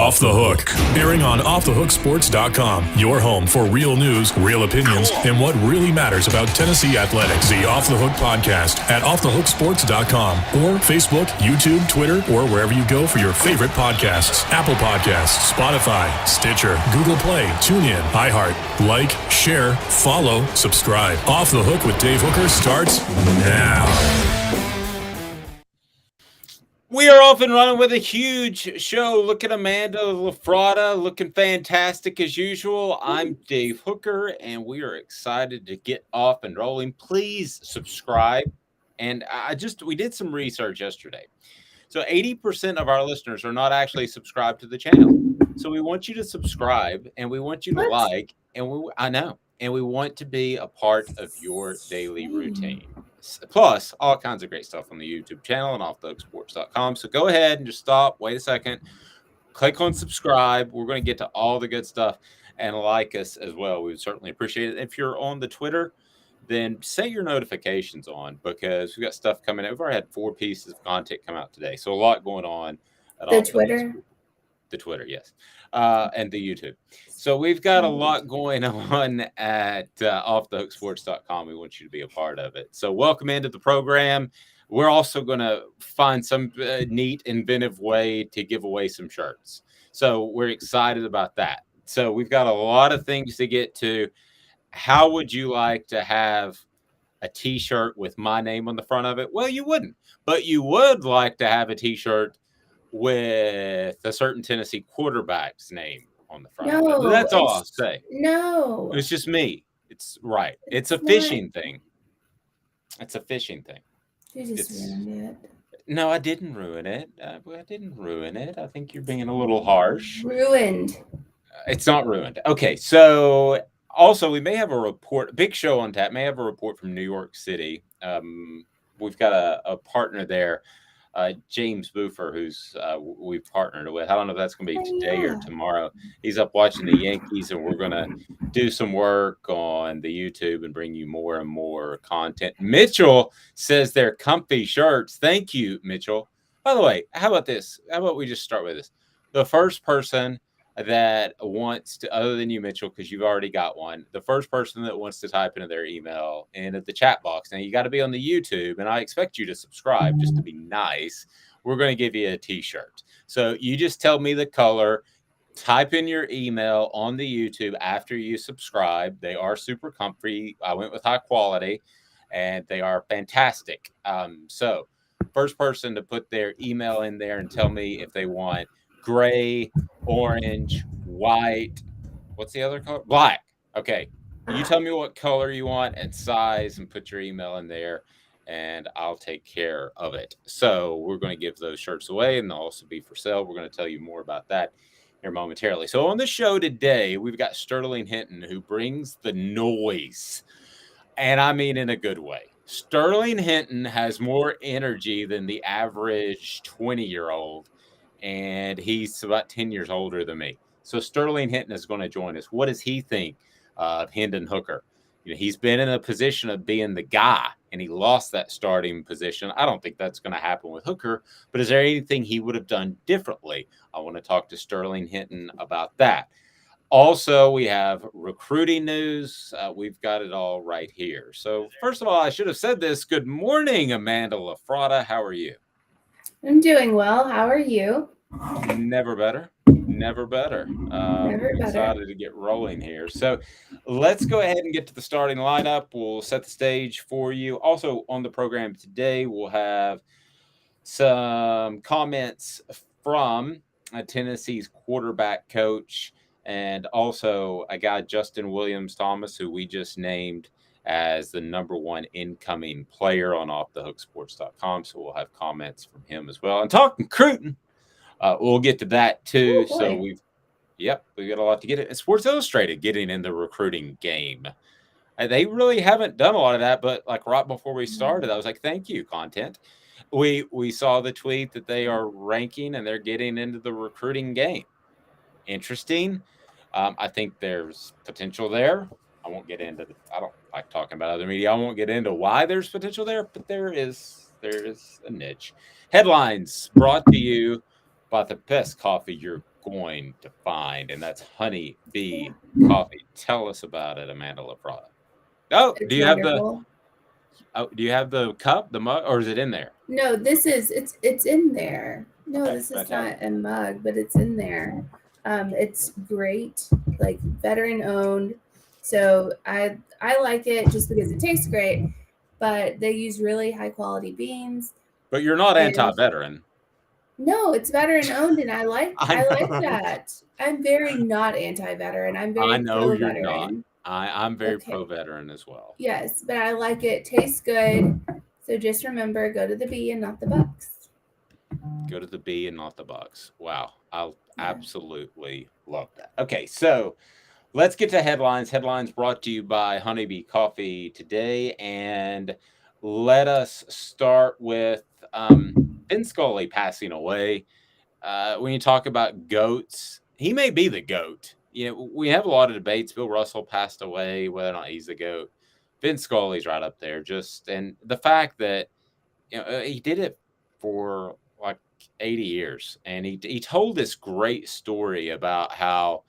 Off the Hook, airing on offthehooksports.com. Your home for real news, real opinions, and what really matters about Tennessee athletics. The Off the Hook podcast at offthehooksports.com or Facebook, YouTube, Twitter, or wherever you go for your favorite podcasts. Apple Podcasts, Spotify, Stitcher, Google Play, TuneIn, iHeart. Like, share, follow, subscribe. Off the Hook with Dave Hooker starts now. We are off and running with a huge show. Look at Amanda LaFratta looking fantastic as usual. I'm Dave Hooker, and we are excited to get off and rolling. Please subscribe. And we did some research yesterday. So 80% of our listeners are not actually subscribed to the channel. So we want you to subscribe, and we want you to like, and we want to be a part of your daily routine. Plus, all kinds of great stuff on the YouTube channel and offthehooksports.com. So go ahead and just stop, wait a second, click on subscribe. We're going to get to all the good stuff, and like us as well. We would certainly appreciate it. If you're on the Twitter, then set your notifications on, because we've got stuff coming in. We've already had 4 pieces of content come out today. So a lot going on. The Twitter, yes. And the YouTube. So we've got a lot going on at offthehooksports.com. We want you to be a part of it. So welcome into the program. We're also going to find some neat, inventive way to give away some shirts. So we're excited about that. So we've got a lot of things to get to. How would you like to have a T-shirt with my name on the front of it? Well, you wouldn't. But you would like to have a T-shirt with a certain Tennessee quarterback's name on the front. No, that's all I'll say. No, it's just me. It's right. It's a fishing thing. It's a fishing thing. You just ruined it. No, I didn't ruin it. I didn't ruin it. I think you're being a little harsh. Ruined. It's not ruined. Okay, so also we may have a report. Big show on tap. May have a report from New York City. We've got a partner there. James Boofer, who's we've partnered with. I don't know if that's going to be today or tomorrow. He's up watching the Yankees, and we're going to do some work on the YouTube and bring you more and more content. Mitchell says they're comfy shirts. Thank you, Mitchell. By the way, how about this? How about we just start with this? The first person that wants to, other than you, Mitchell, because you've already got one, the first person that wants to type into their email into the chat box. Now, you got to be on the YouTube, and I expect you to subscribe just to be nice. We're going to give you a T-shirt. So you just tell me the color, type in your email on the YouTube after you subscribe. They are super comfy. I went with high quality, and they are fantastic. So first person to put their email in there and tell me if they want gray, orange, white. What's the other color? Black. Okay. You tell me what color you want and size and put your email in there, and I'll take care of it. So we're going to give those shirts away, and they'll also be for sale. We're going to tell you more about that here momentarily. So on the show today, we've got Sterling Hinton, who brings the noise, and I mean in a good way. Sterling Hinton has more energy than the average 20-year-old. And he's about 10 years older than me. So Sterling Hinton is going to join us. What does he think of Hendon Hooker? You know, he's been in a position of being the guy, and he lost that starting position. I don't think that's going to happen with Hooker, but is there anything he would have done differently? I want to talk to Sterling Hinton about that. Also, we have recruiting news. We've got it all right here. So first of all, I should have said this. Good morning, Amanda LaFratta. How are you? I'm doing well. How are you? Never better. Never better. Excited to get rolling here. So let's go ahead and get to the starting lineup. We'll set the stage for you. Also on the program today, we'll have some comments from Tennessee's quarterback coach, and also a guy, Justin Williams-Thomas, who we just named as the #1 incoming player on offthehooksports.com. So we'll have comments from him as well. And talking recruiting, we'll get to that too. Oh, so we've got a lot to get it. And Sports Illustrated getting in the recruiting game. They really haven't done a lot of that, but like right before we started, I was like, thank you, content. We saw the tweet that they are ranking and they're getting into the recruiting game. Interesting. I think there's potential there. I won't get into I don't like talking about other media. I won't get into why there's potential there, but there is a niche. Headlines brought to you by the best coffee you're going to find, and that's Honey Bee Coffee. Tell us about it, Amanda LaFratta. Oh, It's do you have the wonderful. cup, the mug, or is it in there? No, it's in there. No, Okay, this is fantastic. not a mug, but it's in there. It's great, like veteran owned. So I like it just because it tastes great, but they use really high quality beans. But you're not And anti-veteran. no, it's veteran owned, and I I like know. that. I'm very not anti-veteran. I'm I very know you're not. pro-veteran. I'm very Okay. pro-veteran as well. Yes, but I like it. Tastes good. So just remember, go to the bee and not the bucks. Go to the bee and not the bucks. Wow, I'll Yeah. absolutely love that. Okay, so let's get to headlines. Headlines brought to you by Honeybee Coffee today, and let us start with Ben Scully passing away. When you talk about goats, he may be the goat. You know, we have a lot of debates. Bill Russell passed away, whether or not he's the goat. Ben Scully's right up there. And the fact that he did it for like 80 years, and he told this great story about how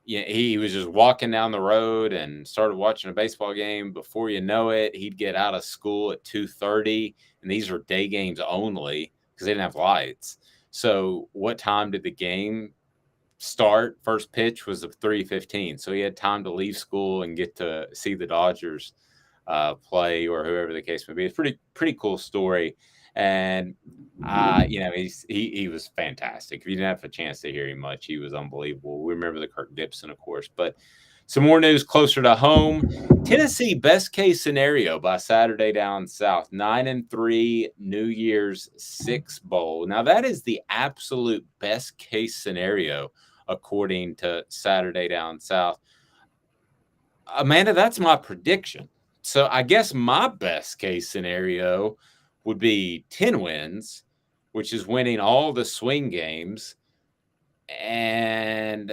he was just walking down the road and started watching a baseball game. Before you know it, he'd get out of school at 2:30, and these were day games only because they didn't have lights. So what time did the game start? First pitch was at 3:15, so he had time to leave school and get to see the Dodgers play, or whoever the case may be. It's pretty cool story. And he was fantastic. If you didn't have a chance to hear him much, he was unbelievable. We remember the Kirk Gibson, of course. But some more news closer to home. Tennessee best case scenario by Saturday down south, 9-3 New Year's Six Bowl. Now that is the absolute best case scenario according to Saturday down south. Amanda, that's my prediction. So I guess my best case scenario would be 10 wins, which is winning all the swing games. And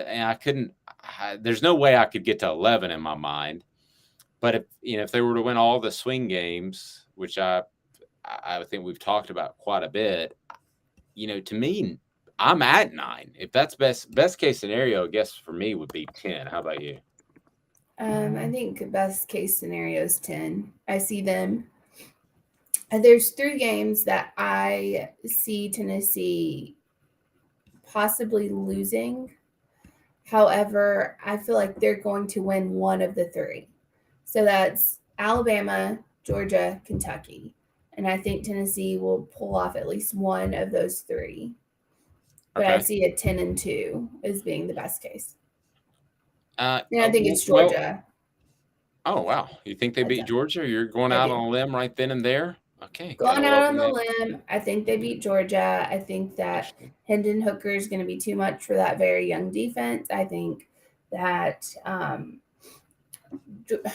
there's no way I could get to 11 in my mind. But if they were to win all the swing games, which I think we've talked about quite a bit, to me, I'm at 9. If that's best case scenario, I guess for me would be 10. How about you? I think best case scenario is 10. I see them. There's 3 games that I see Tennessee possibly losing. However, I feel like they're going to win one of the 3. So that's Alabama, Georgia, Kentucky. And I think Tennessee will pull off at least one of those 3. But Okay. I see a 10-2 as being the best case. I think it's Georgia. Oh, wow. You think they beat Georgia? You're going out on a limb right then and there? Okay. Going out on the limb. I think they beat Georgia. I think that Hendon Hooker is going to be too much for that very young defense. I think that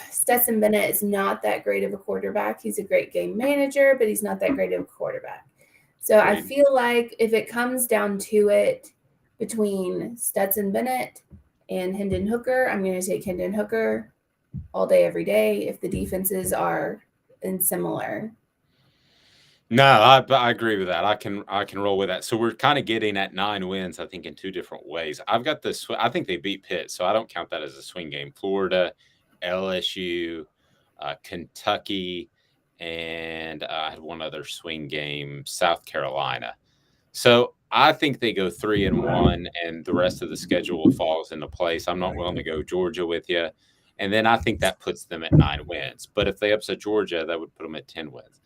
Stetson Bennett is not that great of a quarterback. He's a great game manager, but he's not that great of a quarterback. So I feel like if it comes down to it between Stetson Bennett and Hendon Hooker, I'm going to take Hendon Hooker all day, every day, if the defenses are similar. No, I agree with that. I can roll with that. So we're kind of getting at 9 wins, I think, in 2 different ways. I've got this. I think they beat Pitt, so I don't count that as a swing game. Florida, LSU, Kentucky, and I had one other swing game, South Carolina. So I think they go 3-1, and the rest of the schedule falls into place. I'm not willing to go Georgia with you. And then I think that puts them at 9 wins. But if they upset Georgia, that would put them at 10 wins.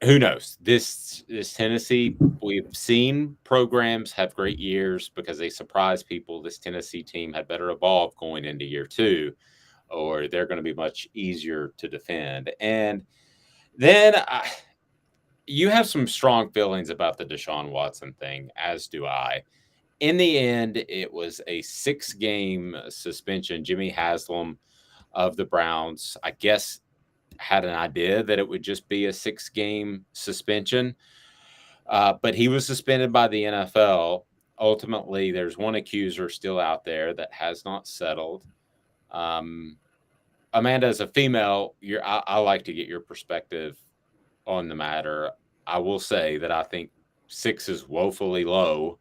Who knows? This Tennessee, we've seen programs have great years because they surprise people. This Tennessee team had better evolve going into year 2, or they're going to be much easier to defend. And then you have some strong feelings about the Deshaun Watson thing, as do I. In the end, it was a 6-game suspension. Jimmy Haslam of the Browns, I guess, had an idea that it would just be a 6-game suspension. But he was suspended by the NFL. Ultimately, there's one accuser still out there that has not settled. Amanda, as a female, I like to get your perspective on the matter. I will say that I think 6 is woefully low.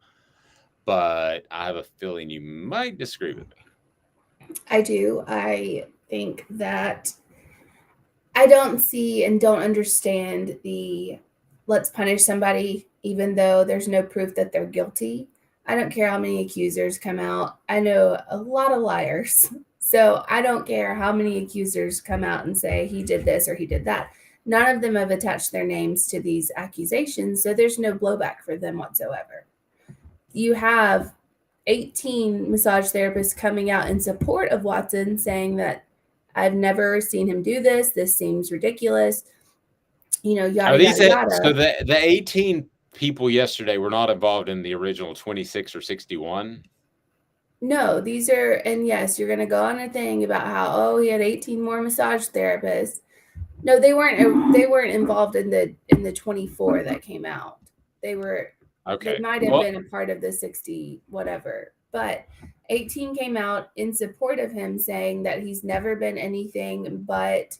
but I have a feeling you might disagree with me. I do. I think that I don't see and don't understand the let's punish somebody even though there's no proof that they're guilty. I don't care how many accusers come out. I know a lot of liars. So I don't care how many accusers come out and say he did this or he did that. None of them have attached their names to these accusations. So there's no blowback for them whatsoever. You have 18 massage therapists coming out in support of Watson saying that I've never seen him do this. This seems ridiculous. Yada, yada, yada. So the 18 people yesterday were not involved in the original 26 or 61? No, these are, and yes, you're going to go on a thing about how, he had 18 more massage therapists. No, they weren't involved in the 24 that came out. They were, okay. They might have been a part of the 60, whatever, but 18 came out in support of him saying that he's never been anything but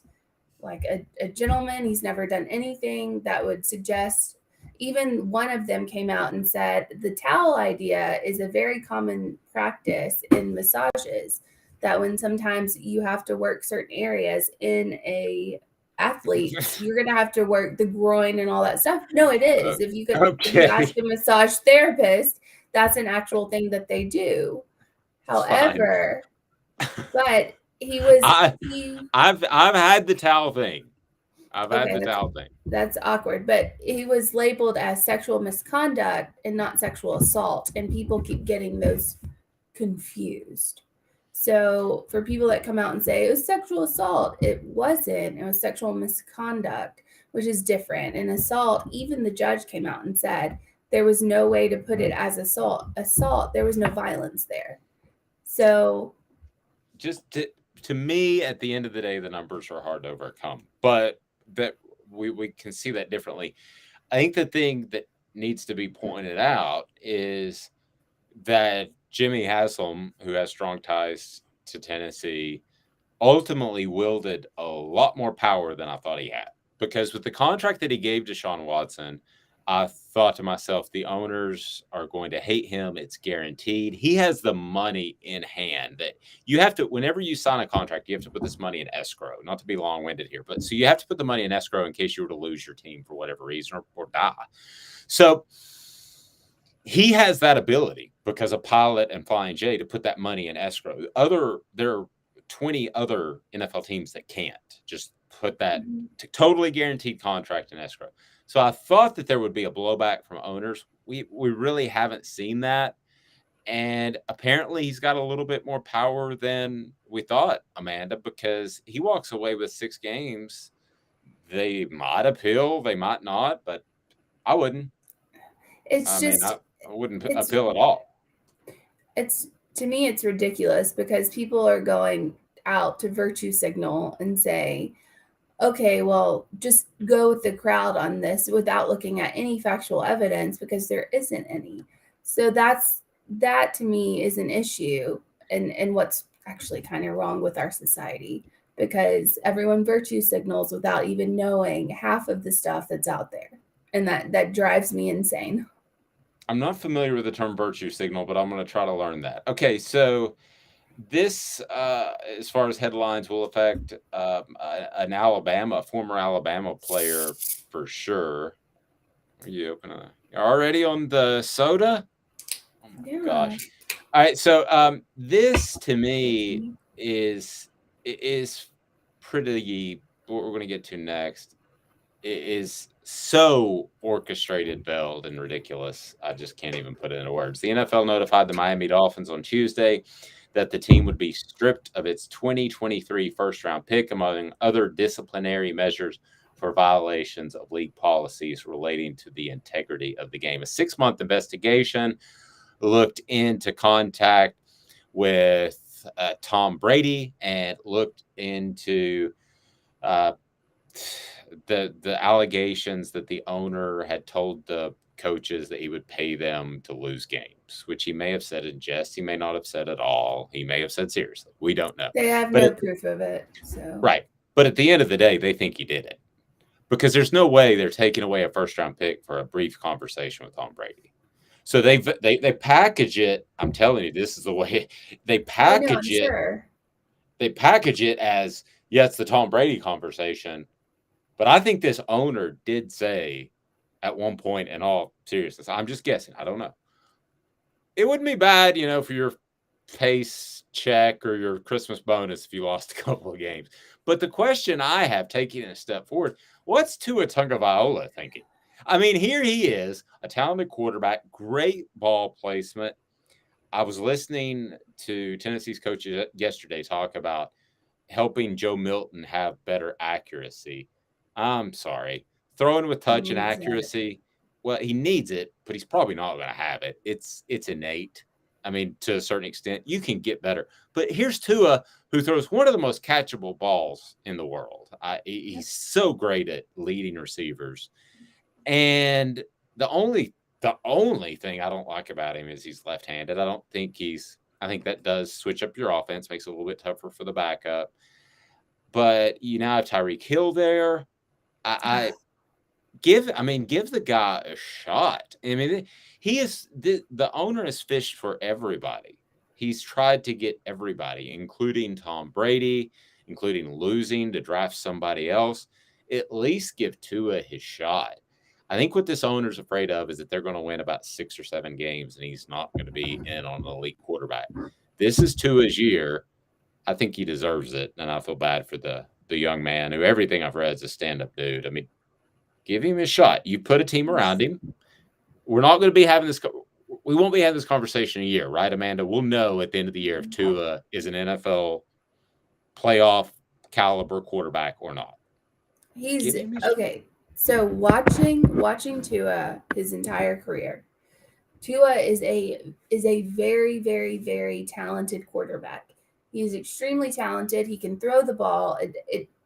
like a gentleman. He's never done anything that would suggest. Even one of them came out and said the towel idea is a very common practice in massages, that when sometimes you have to work certain areas in a athlete, you're going to have to work the groin and all that stuff. No, it is. If you ask a massage therapist, that's an actual thing that they do. However, but he was. I've had the towel thing. I've had the towel thing. That's awkward, but he was labeled as sexual misconduct and not sexual assault, and people keep getting those confused. So for people that come out and say it was sexual assault, it wasn't. It was sexual misconduct, which is different. And assault, even the judge came out and said there was no way to put it as assault. There was no violence there. So just to me, at the end of the day, the numbers are hard to overcome, but that we can see that differently. I think the thing that needs to be pointed out is that Jimmy Haslam, who has strong ties to Tennessee, ultimately wielded a lot more power than I thought he had. Because with the contract that he gave Deshaun Watson, I thought to myself, the owners are going to hate him. It's guaranteed. He has the money in hand that you have to, whenever you sign a contract, you have to put this money in escrow. Not to be long-winded here, but so you have to put the money in escrow in case you were to lose your team for whatever reason or die. So he has that ability because of Pilot and Flying J to put that money in escrow. There are 20 other NFL teams that can't just put that totally guaranteed contract in escrow. So I thought that there would be a blowback from owners. We really haven't seen that. And apparently he's got a little bit more power than we thought, Amanda, because he walks away with 6 games. They might appeal, they might not, but I wouldn't. I wouldn't appeal at all. To me, it's ridiculous because people are going out to virtue signal and say, okay, well, just go with the crowd on this without looking at any factual evidence because there isn't any. So that to me is an issue and what's actually kind of wrong with our society, because everyone virtue signals without even knowing half of the stuff that's out there. And that drives me insane. I'm not familiar with the term virtue signal, but I'm going to try to learn that. Okay, so this, as far as headlines, will affect a former Alabama player for sure. Are you already on the soda? Oh my gosh! All right, so this to me is pretty. What we're going to get to next is so orchestrated, veiled, and ridiculous. I just can't even put it into words. The NFL notified the Miami Dolphins on Tuesday that the team would be stripped of its 2023 first-round pick, among other disciplinary measures for violations of league policies relating to the integrity of the game. A 6-month investigation looked into contact with Tom Brady and looked into the allegations that the owner had told the coaches that he would pay them to lose games, which he may have said in jest. He may not have said at all. He may have said seriously. We don't know. They have no proof of it. So right. But at the end of the day, they think he did it because there's no way they're taking away a first-round pick for a brief conversation with Tom Brady. So they package it. I'm telling you, this is the way they I know, package I'm it. sure. They package it as, yeah, it's the Tom Brady conversation. But I think this owner did say at one point, in all seriousness, I'm just guessing, I don't know, it wouldn't be bad, for your pace check or your Christmas bonus if you lost a couple of games. But the question I have, taking it a step forward, what's Tua Tagovailoa thinking? I mean, here he is, a talented quarterback, great ball placement. I was listening to Tennessee's coach yesterday talk about helping Joe Milton have better accuracy. I'm sorry. Throwing with touch and accuracy, well, he needs it, but he's probably not going to have it. It's innate. I mean, to a certain extent, you can get better. But here's Tua, who throws one of the most catchable balls in the world. He's so great at leading receivers. And the only thing I don't like about him is he's left-handed. I think that does switch up your offense, makes it a little bit tougher for the backup. But you now have Tyreek Hill there. Give the guy a shot. I mean, he is the owner has fished for everybody. He's tried to get everybody, including Tom Brady, including losing to draft somebody else. At least give Tua his shot. I think what this owner's afraid of is that they're going to win about 6 or 7 games, and he's not going to be in on an elite quarterback. This is Tua's year. I think he deserves it, and I feel bad for the young man who everything I've read is a stand-up dude. I mean, give him a shot. You put a team around him. We're not going to be having this. We won't be having this conversation in a year, right, Amanda? We'll know at the end of the year if Tua is an NFL playoff caliber quarterback or not. He's okay. So watching Tua his entire career, Tua is a very, very, very talented quarterback. He's extremely talented. He can throw the ball.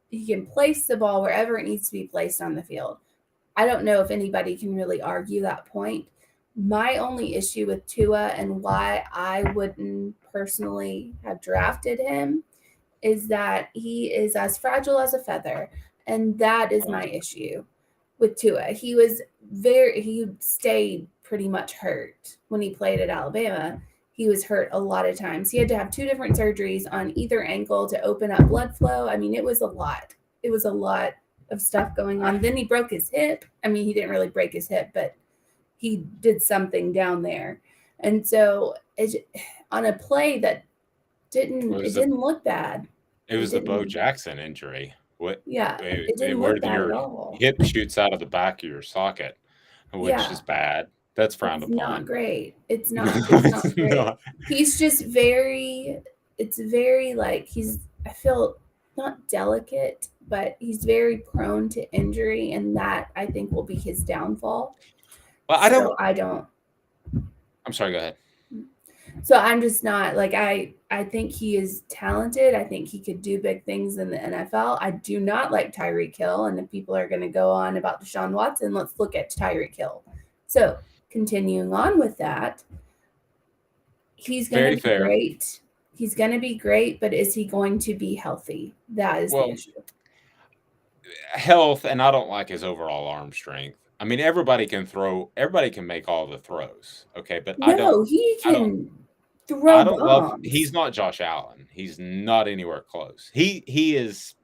He can place the ball wherever it needs to be placed on the field. I don't know if anybody can really argue that point. My only issue with Tua and why I wouldn't personally have drafted him is that he is as fragile as a feather. And that is my issue with Tua. He stayed pretty much hurt when he played at Alabama. He was hurt a lot of times. He had to have 2 different surgeries on either ankle to open up blood flow. I mean, it was a lot. It was a lot of stuff going on. Then he broke his hip. I mean, he didn't really break his hip, but he did something down there. And so on a play that didn't look bad. It was the Bo Jackson injury. It didn't look bad at all. Hip shoots out of the back of your socket, which is bad. That's frowned upon. Not great. It's not great. No. He's just very I feel not delicate, but he's very prone to injury, and that I think will be his downfall. Well, I'm sorry, go ahead. So I'm just not I think he is talented. I think he could do big things in the NFL. I do not like Tyreek Hill. And if people are going to go on about Deshaun Watson, let's look at Tyreek Hill. So continuing on with that, he's going to be great. He's going to be great, but is he going to be healthy? That is the issue. Health, and I don't like his overall arm strength. I mean, everybody can make all the throws. Okay, but he can throw. He's not Josh Allen. He's not anywhere close. He is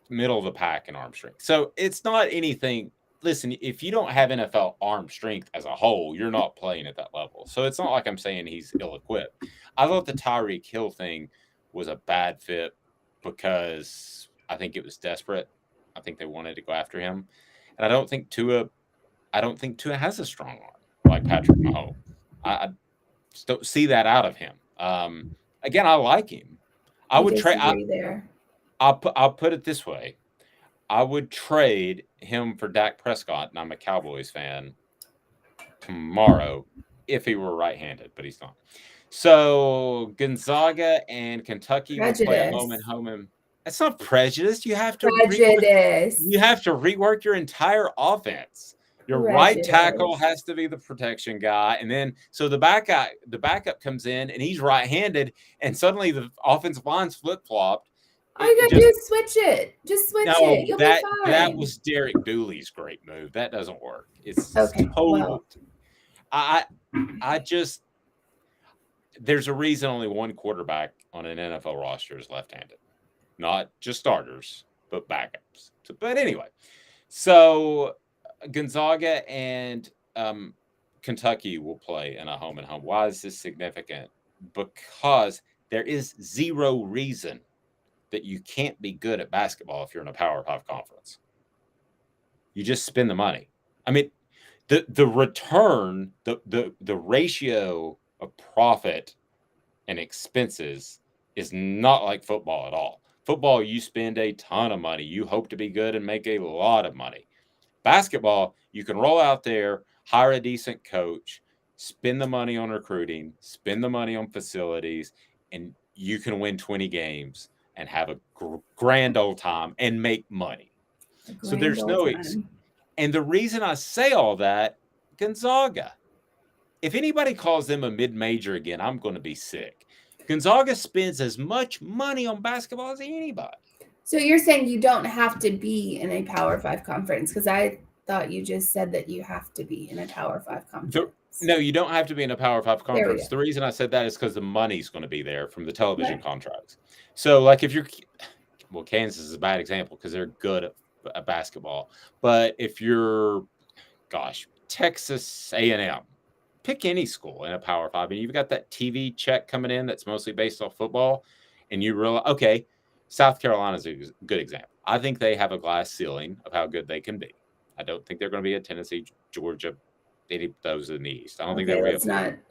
middle of the pack in arm strength. So it's not anything. Listen, if you don't have NFL arm strength as a whole, you're not playing at that level. So it's not like I'm saying he's ill-equipped. I thought the Tyreek Hill thing was a bad fit because I think it was desperate. I think they wanted to go after him. And I don't think Tua has a strong arm like Patrick Mahomes. I just don't see that out of him. Again, I like him. I would trade. I'll put it this way: I would trade him for Dak Prescott, and I'm a Cowboys fan, tomorrow if he were right-handed, but he's not. So Gonzaga and Kentucky will play a home and home. It's not prejudice. You have to rework your entire offense. Your right tackle has to be the protection guy, and then so the backup comes in and he's right-handed, and suddenly the offensive line's flip-flopped. All you gotta do is switch it. Just switch it. You'll be fine. That was Derek Dooley's great move. That doesn't work. It's okay. Total. I just there's a reason only one quarterback on an NFL roster is left-handed, not just starters, but backups. But anyway, so Gonzaga and Kentucky will play in a home and home. Why is this significant? Because there is zero reason that you can't be good at basketball if you're in a Power 5 conference. You just spend the money. I mean, the return, the ratio of profit and expenses is not like football at all. Football, you spend a ton of money. You hope to be good and make a lot of money. Basketball, you can roll out there, hire a decent coach, spend the money on recruiting, spend the money on facilities, and you can win 20 games and have a grand old time and make money. So there's no and the reason I say all that, Gonzaga. If anybody calls them a mid-major again, I'm going to be sick. Gonzaga spends as much money on basketball as anybody. So you're saying you don't have to be in a Power 5 conference? Because I thought you just said that you have to be in a Power 5 conference. No, you don't have to be in a Power 5 conference. The reason I said that is because the money's going to be there from the television contracts. So, like, if you're – well, Kansas is a bad example because they're good at basketball. But if you're, Texas A&M, pick any school in a Power 5, and you've got that TV check coming in that's mostly based off football, and you realize, okay, South Carolina's a good example. I think they have a glass ceiling of how good they can be. I don't think they're going to be a Tennessee, Georgia, any of those in the East. I don't think they're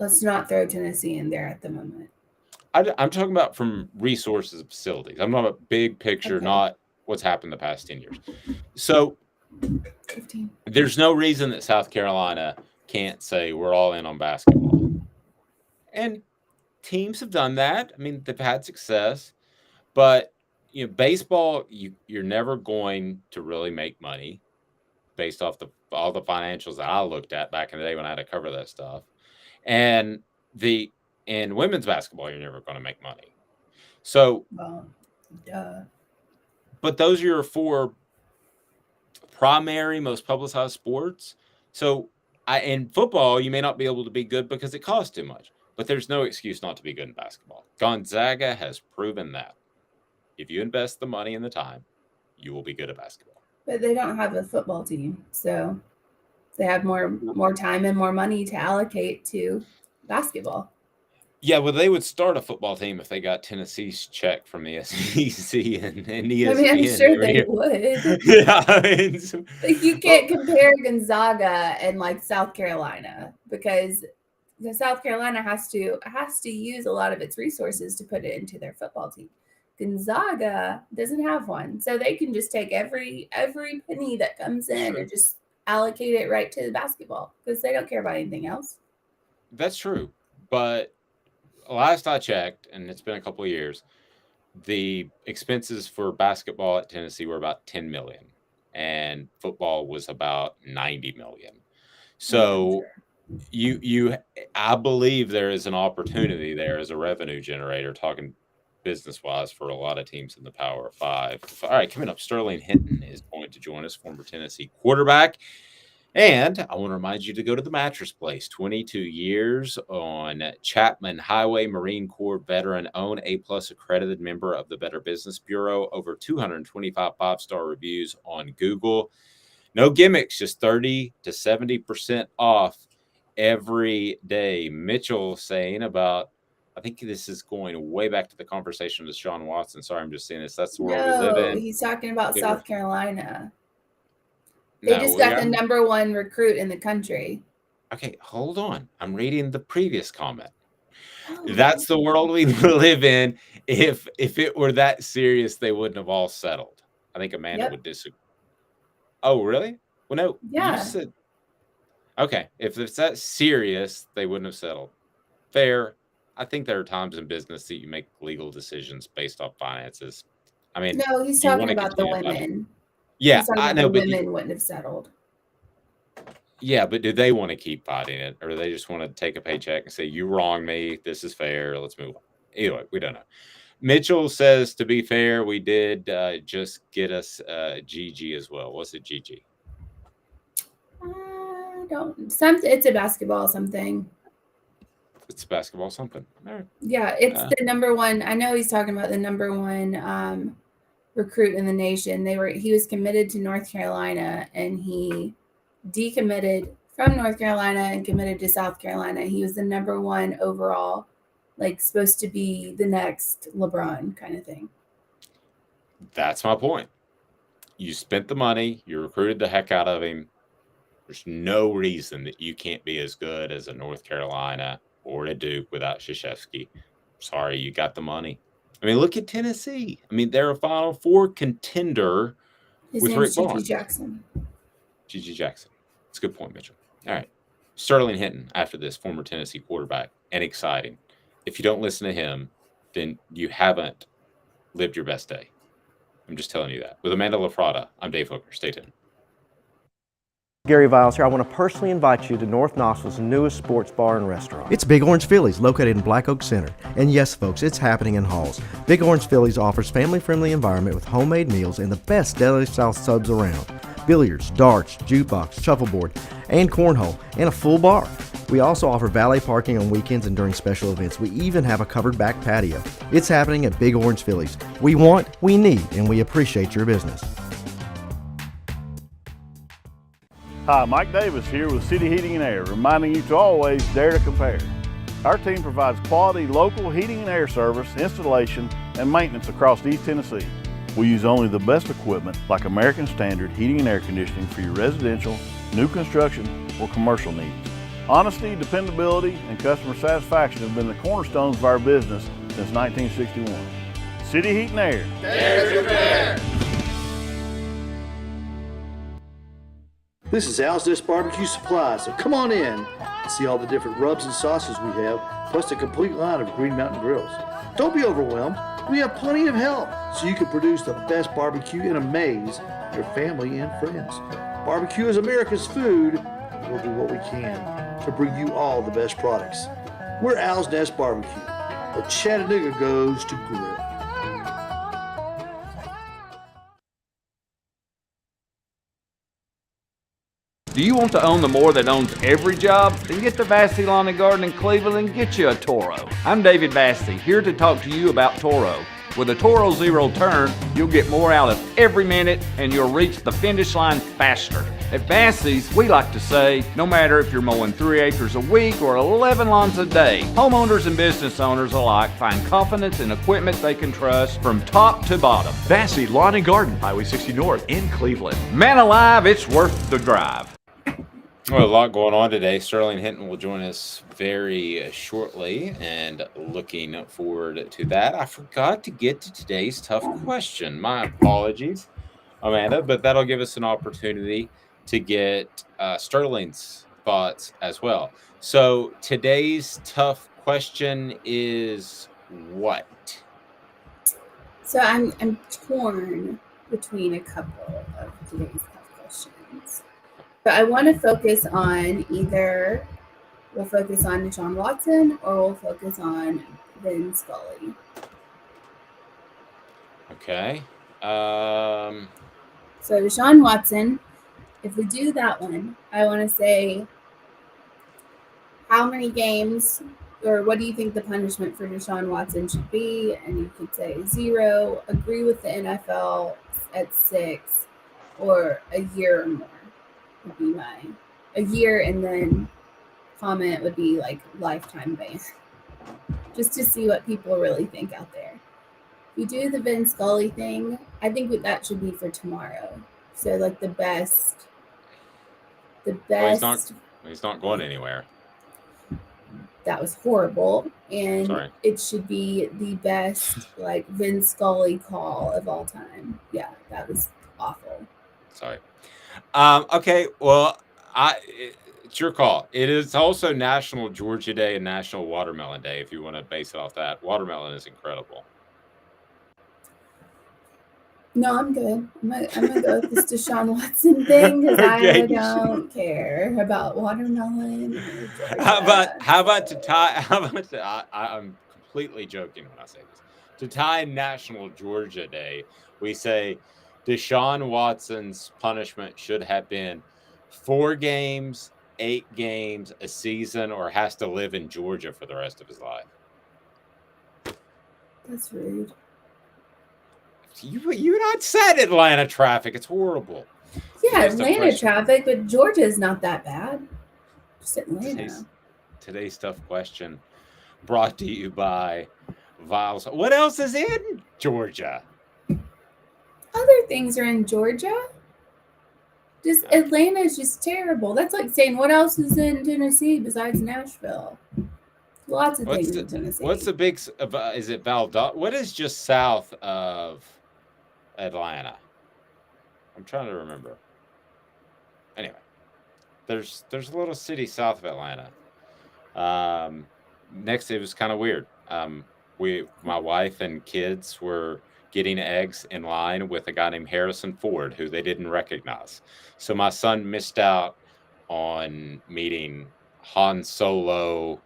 let's not throw Tennessee in there at the moment. I'm talking about from resources and facilities. I'm talking about big picture, not what's happened the past 10 years. So 15. There's no reason that South Carolina can't say we're all in on basketball. And teams have done that. I mean, they've had success. But, baseball, you're never going to really make money based off all the financials that I looked at back in the day when I had to cover that stuff. And in women's basketball, you're never going to make money. So, but those are your four primary, most publicized sports. So, in football, you may not be able to be good because it costs too much. But there's no excuse not to be good in basketball. Gonzaga has proven that. If you invest the money and the time, you will be good at basketball. But they don't have a football team, so they have more time and more money to allocate to basketball. Yeah, well, they would start a football team if they got Tennessee's check from the SEC and ESPN. I mean, I'm sure they would. Yeah, You can't compare Gonzaga and like South Carolina because the South Carolina has to use a lot of its resources to put it into their football team. Gonzaga doesn't have one, so they can just take every penny that comes in and just allocate it right to the basketball because they don't care about anything else. That's true, but last I checked, and it's been a couple of years, the expenses for basketball at Tennessee were about $10 million, and football was about $90 million. So I believe there is an opportunity there as a revenue generator, talking business-wise, for a lot of teams in the Power 5. All right, coming up, Sterling Hinton is going to join us, former Tennessee quarterback. And I want to remind you to go to the Mattress Place. 22 years on Chapman Highway, Marine Corps veteran-owned, A-plus accredited member of the Better Business Bureau. Over 225 five-star reviews on Google. No gimmicks, just 30 to 70% off every day. Mitchell saying about, I think this is going way back to the conversation with Deshaun Watson. Sorry, I'm just saying this. That's the world we live in. He's talking about South Carolina. They just got the number one recruit in the country. Okay, hold on. I'm reading the previous comment. That's the world we live in. If it were that serious, they wouldn't have all settled. I think Amanda would disagree. Oh, really? Well, no. Yeah. You said, okay, if it's that serious, they wouldn't have settled. Fair. I think there are times in business that you make legal decisions based off finances. I mean, no, he's talking about the women. Yeah, I know, but women wouldn't have settled. Yeah, but do they want to keep fighting it, or do they just want to take a paycheck and say, "You wronged me. This is fair. Let's move on"? Anyway, we don't know. Mitchell says, to be fair, we did just get us GG as well. What's it, GG? I don't. It's a basketball something. It's basketball something. All right. Yeah, it's the number one. I know he's talking about the number one recruit in the nation. He was committed to North Carolina, and he decommitted from North Carolina and committed to South Carolina. He was the number one overall, like supposed to be the next LeBron kind of thing. That's my point. You spent the money, you recruited the heck out of him. There's no reason that you can't be as good as a North Carolina or a Duke without Krzyzewski. Sorry, you got the money. I mean, look at Tennessee. I mean, they're a Final Four contender His with name Rick is Gigi Barnes. Jackson. Gigi Jackson. That's a good point, Mitchell. All right. Sterling Hinton, after this, former Tennessee quarterback, and exciting. If you don't listen to him, then you haven't lived your best day. I'm just telling you that. With Amanda LaFratta, I'm Dave Hooker. Stay tuned. Gary Viles here. I want to personally invite you to North Knoxville's newest sports bar and restaurant. It's Big Orange Phillies, located in Black Oak Center. And yes, folks, it's happening in Halls. Big Orange Phillies offers family-friendly environment with homemade meals and the best deli-style subs around. Billiards, darts, jukebox, shuffleboard, and cornhole, and a full bar. We also offer valet parking on weekends and during special events. We even have a covered back patio. It's happening at Big Orange Phillies. We want, we need, and we appreciate your business. Hi, Mike Davis here with City Heating and Air, reminding you to always dare to compare. Our team provides quality local heating and air service, installation, and maintenance across East Tennessee. We use only the best equipment like American Standard heating and air conditioning for your residential, new construction, or commercial needs. Honesty, dependability, and customer satisfaction have been the cornerstones of our business since 1961. City Heat and Air. Dare to compare. This is Al's Dish Barbecue Supply, so come on in and see all the different rubs and sauces we have, plus a complete line of Green Mountain grills. Don't be overwhelmed. We have plenty of help so you can produce the best barbecue and amaze your family and friends. Barbecue is America's food. We'll do what we can to bring you all the best products. We're Al's Nest Barbecue, where Chattanooga goes to grill. Do you want to own the more that owns every job? Then get to Vassy Lawn and Garden in Cleveland and get you a Toro. I'm David Vassy, here to talk to you about Toro. With a Toro Zero Turn, you'll get more out of every minute and you'll reach the finish line faster. At Vassy's, we like to say, no matter if you're mowing 3 acres a week or 11 lawns a day, homeowners and business owners alike find confidence in equipment they can trust from top to bottom. Vassy Lawn and Garden, Highway 60 North in Cleveland. Man alive, it's worth the drive. Well, a lot going on today. Sterling Hinton will join us very shortly, and looking forward to that. I forgot to get to today's tough question. My apologies, Amanda, but that'll give us an opportunity to get Sterling's thoughts as well. So today's tough question is what? So I'm torn between a couple of today's tough questions. But I want to focus on either we'll focus on Deshaun Watson or we'll focus on Vin Scully. Okay. So Deshaun Watson, if we do that one, I want to say how many games or what do you think the punishment for Deshaun Watson should be? And you could say 0, agree with the NFL at 6, or a year or more. Would be a year, and then comment would be like lifetime ban, just to see what people really think out there. If you do the Vin Scully thing, I think that should be for tomorrow. So like the best. Well, he's not going anywhere. That was horrible, and Sorry. It should be the best like Vin Scully call of all time. Yeah, that was awful. Sorry. Okay, well, it's your call. It is also National Georgia Day and National Watermelon Day, if you want to base it off that. Watermelon is incredible. No, I'm good. I'm gonna go with this Deshaun Watson thing because Okay. I don't care about watermelon. How about to tie? I'm completely joking when I say this. To tie National Georgia Day, we say Deshaun Watson's punishment should have been 4 games 8 games a season or has to live in Georgia for the rest of his life. That's rude. You not said Atlanta traffic. It's horrible. Yeah, Today's tough Atlanta question. traffic, but Georgia is not that bad. Just Atlanta. Today's tough question brought to you by Viles. What else is in Georgia? Other things are in Georgia. Just Atlanta is just terrible. That's like saying what else is in Tennessee besides Nashville? Lots of things in Tennessee. What's the big? Is it Valdosta? What is just south of Atlanta? I'm trying to remember. Anyway, there's a little city south of Atlanta. Next, it was kind of weird. My wife and kids were getting eggs in line with a guy named Harrison Ford, who they didn't recognize. So my son missed out on meeting Han Solo,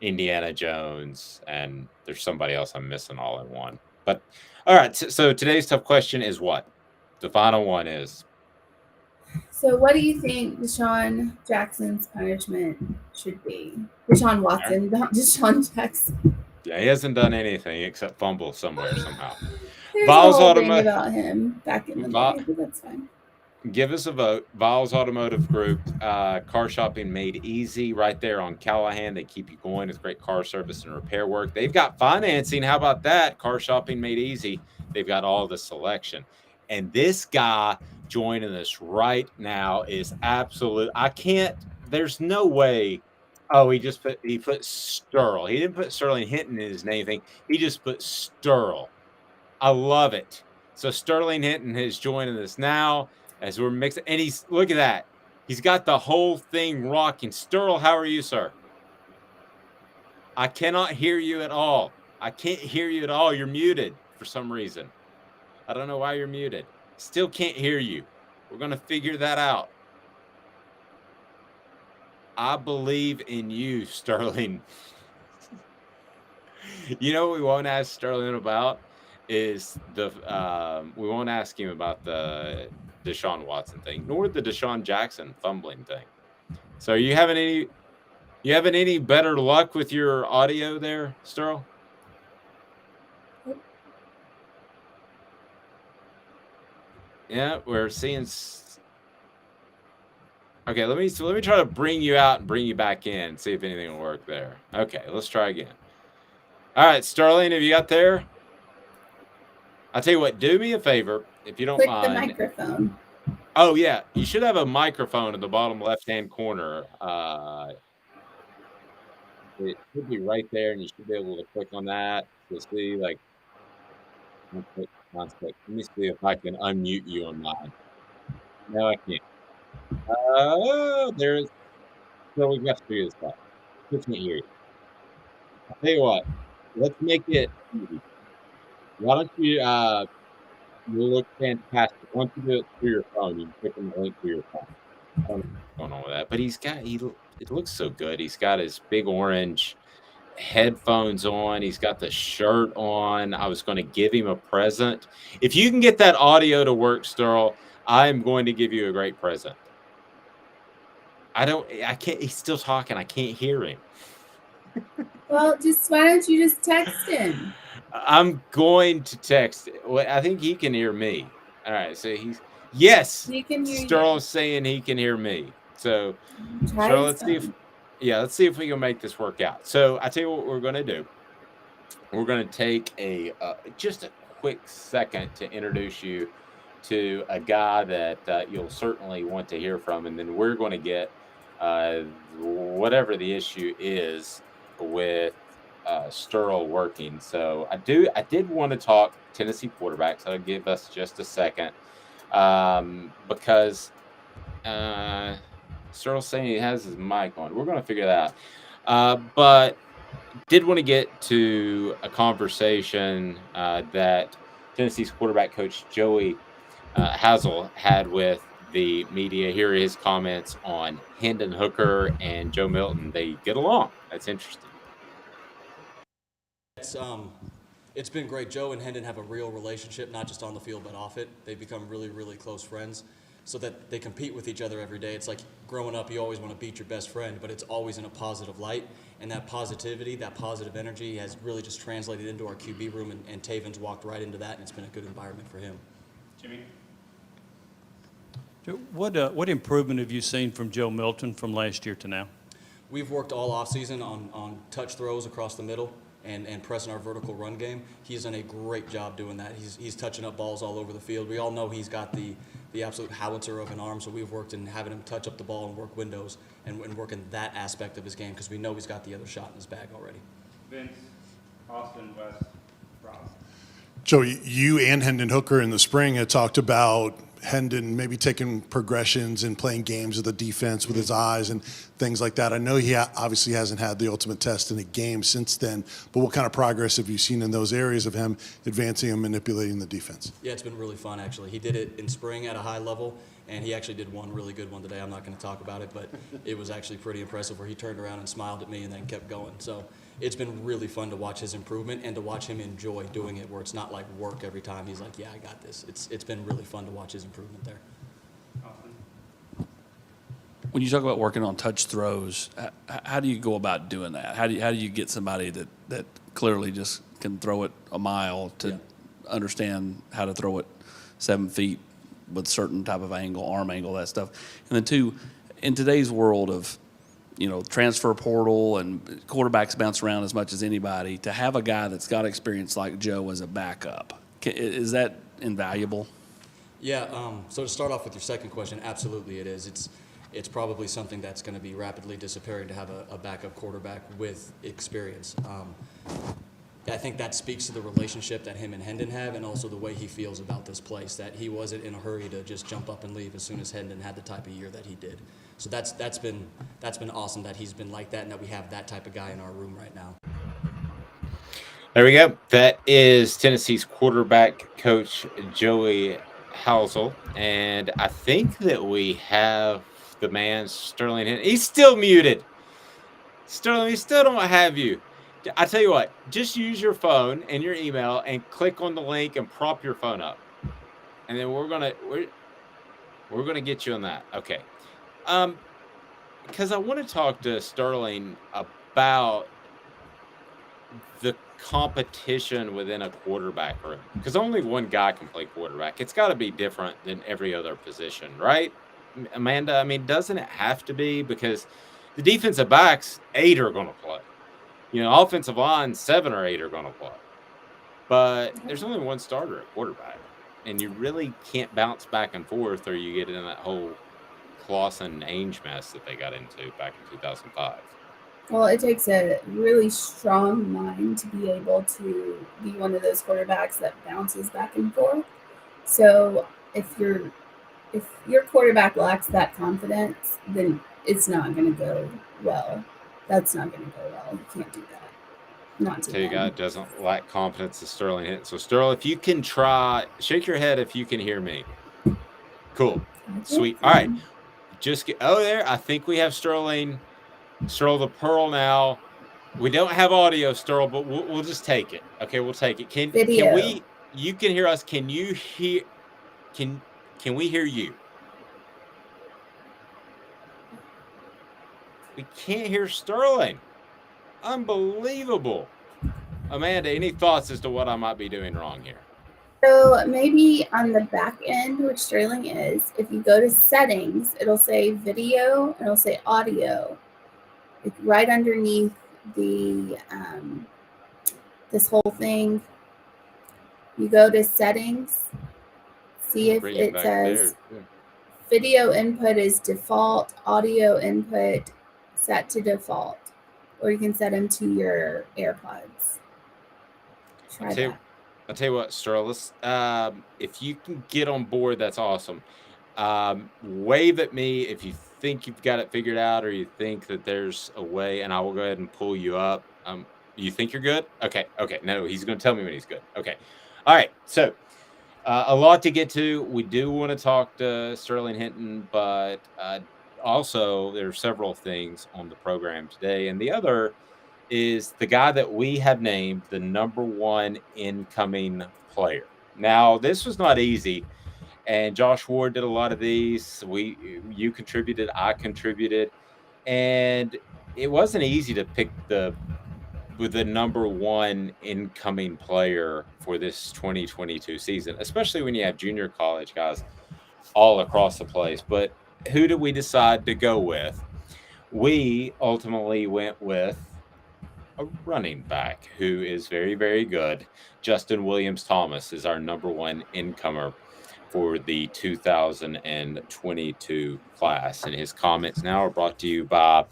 Indiana Jones, and there's somebody else I'm missing all in one. But all right, so today's tough question is what? The final one is. So what do you think Deshaun Jackson's punishment should be? Deshaun Watson, not Deshaun Jackson. Yeah, he hasn't done anything except fumble somewhere somehow. There's Viles a whole thing about him back in the day, but that's fine. Give us a vote. Viles Automotive Group, car shopping made easy right there on Callahan. They keep you going with great car service and repair work. They've got financing. How about that? Car shopping made easy. They've got all the selection. And this guy joining us right now is absolute. There's no way. Oh, he put Sterl. He didn't put Sterling Hinton in his name thing. He just put Sterl. I love it. So Sterling Hinton is joining us now as we're mixing. And look at that. He's got the whole thing rocking. Sterl, how are you, sir? I cannot hear you at all. I can't hear you at all. You're muted for some reason. I don't know why you're muted. Still can't hear you. We're going to figure that out. I believe in you, Sterling. You know what we won't ask Sterling about is we won't ask him about the Deshaun Watson thing, nor the Deshaun Jackson fumbling thing. So you having any better luck with your audio there, Sterl? Yeah, we're seeing. Okay, let me try to bring you out and bring you back in, see if anything will work there. Okay, let's try again. All right, Sterling, have you got there? I'll tell you what, do me a favor, if you don't mind. Click the microphone. Oh, yeah, you should have a microphone in the bottom left-hand corner. It should be right there, and you should be able to click on that to see, like, let me see if I can unmute you on mine. No, I can't. There's. So we've got to figure this out. I can't hear you. I'll tell you what. Let's make it easy. Why don't you look fantastic. Why don't you do it through your phone? You can click on the link through your phone. I don't know what's going on with that. But it looks so good. He's got his big orange headphones on. He's got the shirt on. I was going to give him a present. If you can get that audio to work, Sterl, I'm going to give you a great present. I can't. He's still talking. I can't hear him. Well, why don't you just text him? I'm going to text. I think he can hear me. All right. So yes. He can hear you. Sterl's saying he can hear me. So let's see if we can make this work out. So I tell you what we're going to do. We're going to take just a quick second to introduce you to a guy that you'll certainly want to hear from, and then we're going to get whatever the issue is with Sterl working. So I did want to talk Tennessee quarterback, so I'll give us just a second because Sterl's saying he has his mic on. We're going to figure that out. But did want to get to a conversation that Tennessee's quarterback coach Joey Hazel had with the media. Here are his comments on Hendon Hooker and Joe Milton. They get along. That's interesting. It's been great. Joe and Hendon have a real relationship, not just on the field but off it. They've become really, really close friends. so that they compete with each other every day. It's like growing up, you always want to beat your best friend, but it's always in a positive light. And that positivity, that positive energy has really just translated into our QB room, and Taven's walked right into that, and it's been a good environment for him. Jimmy? What improvement have you seen from Joe Milton from last year to now? We've worked all offseason on touch throws across the middle and pressing our vertical run game. He's done a great job doing that. He's touching up balls all over the field. We all know he's got the absolute howitzer of an arm, so we've worked in having him touch up the ball and work windows and working that aspect of his game because we know he's got the other shot in his bag already. Vince, Austin, Wes, Rob. Joey, you and Hendon Hooker in the spring had talked about Hendon maybe taking progressions and playing games with the defense with his eyes and things like that. I know he obviously hasn't had the ultimate test in a game since then, but what kind of progress have you seen in those areas of him advancing and manipulating the defense? Yeah, it's been really fun, actually. He did it in spring at a high level, and he actually did one really good one today. I'm not going to talk about it, but it was actually pretty impressive where he turned around and smiled at me and then kept going. So it's been really fun to watch his improvement and to watch him enjoy doing it where it's not like work every time. He's like, yeah, I got this. It's been really fun to watch his improvement there. When you talk about working on touch throws, how do you go about doing that? How do you get somebody that clearly just can throw it a mile to understand how to throw it 7 feet with certain type of angle, arm angle, that stuff? And then two, in today's world of transfer portal and quarterbacks bounce around as much as anybody, to have a guy that's got experience like Joe as a backup, is that invaluable? Yeah, so to start off with your second question, absolutely it is. It's probably something that's going to be rapidly disappearing to have a backup quarterback with experience. I think that speaks to the relationship that him and Hendon have and also the way he feels about this place, that he wasn't in a hurry to just jump up and leave as soon as Hendon had the type of year that he did. So that's been awesome that he's been like that and that we have that type of guy in our room right now. There we go. That is Tennessee's quarterback coach, Joey Housel. And I think that we have the man, Sterling Henton. He's still muted. Sterling, we still don't have you. I tell you what, just use your phone and your email and click on the link and prop your phone up. And then we're gonna get you on that. Okay. Because I want to talk to Sterling about the competition within a quarterback room. Because only one guy can play quarterback. It's got to be different than every other position, right? Amanda, I mean, doesn't it have to be? Because the defensive backs, 8 are going to play. Offensive line, 7 or 8 are going to play. But there's only one starter at quarterback. And you really can't bounce back and forth or you get in that whole Clausen-Ainge mess that they got into back in 2005. Well, it takes a really strong mind to be able to be one of those quarterbacks that bounces back and forth. So if your quarterback lacks that confidence, then it's not going to go well. That's not going to go well. You can't do that. Not to tell you, guy doesn't lack confidence as Sterling Henton. So, Sterling, if you can shake your head if you can hear me. Cool. Sweet. All right. There. I think we have Sterling the Pearl now. We don't have audio, Sterling, but we'll just take it. Okay, we'll take it. Can we? You can hear us. Can you hear? Can we hear you? We can't hear Sterling. Unbelievable. Amanda, any thoughts as to what I might be doing wrong here? So maybe on the back end where Sterling is, if you go to settings, it'll say video, and it'll say audio. Like right underneath the this whole thing, you go to settings, see if it says video input is default, audio input set to default, or you can set them to your AirPods. Try that. I'll tell you what, Sterling, if you can get on board, that's awesome. Wave at me if you think you've got it figured out or you think that there's a way, and I will go ahead and pull you up. You think you're good? Okay. No, he's going to tell me when he's good. Okay. All right. So a lot to get to. We do want to talk to Sterling Henton, but also there are several things on the program today. And the other is the guy that we have named the #1 incoming player. Now, this was not easy. And Josh Ward did a lot of these. You contributed, I contributed, and it wasn't easy to pick the number one incoming player for this 2022 season, especially when you have junior college guys all across the place. But who did we decide to go with? We ultimately went with a running back who is very, very good. Justin Williams-Thomas is our number one incomer for the 2022 class. And his comments now are brought to you by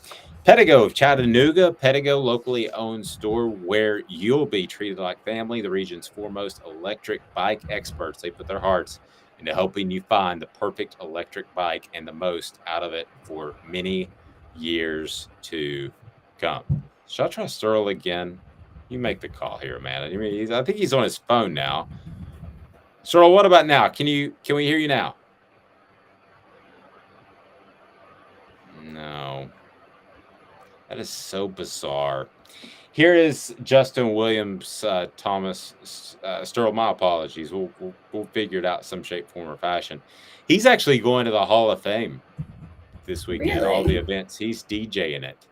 Pedigo of Chattanooga. Pedigo, locally owned store where you'll be treated like family. The region's foremost electric bike experts. They put their hearts into helping you find the perfect electric bike and the most out of it for many years to come. Should I try Sterl again? You make the call here, man. I think he's on his phone now. Sterl, what about now? Can we hear you now? No. That is so bizarre. Here is Justin Williams, Thomas Sterl. My apologies. We'll figure it out some shape, form, or fashion. He's actually going to the Hall of Fame this weekend. Really? All the events. He's DJing it.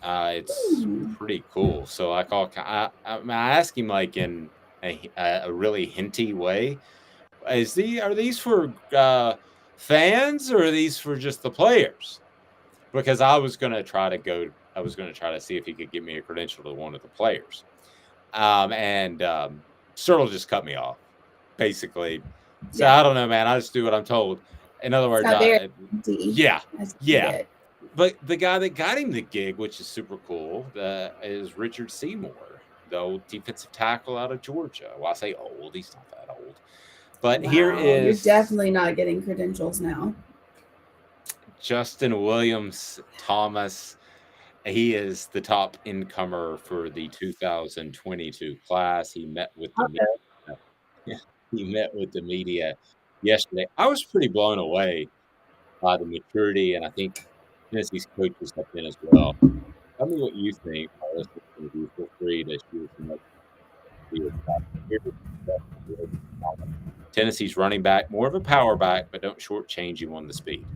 It's pretty cool. So I ask him like in a really hinty way. Are these for fans or are these for just the players? Because I was gonna try to see if he could give me a credential to one of the players. Sterl just cut me off, basically. So I don't know, man. I just do what I'm told. In other words, yeah. But the guy that got him the gig, which is super cool, is Richard Seymour, the old defensive tackle out of Georgia. Well, I say old. He's not that old. But here is... You're definitely not getting credentials now. Justin Williams-Thomas. He is the top incomer for the 2022 class. He met with the media yesterday. I was pretty blown away by the maturity, and I think Tennessee's coaches have been as well. Tell me what you think. Feel free to shoot some. Tennessee's running back, more of a power back, but don't shortchange him on the speed.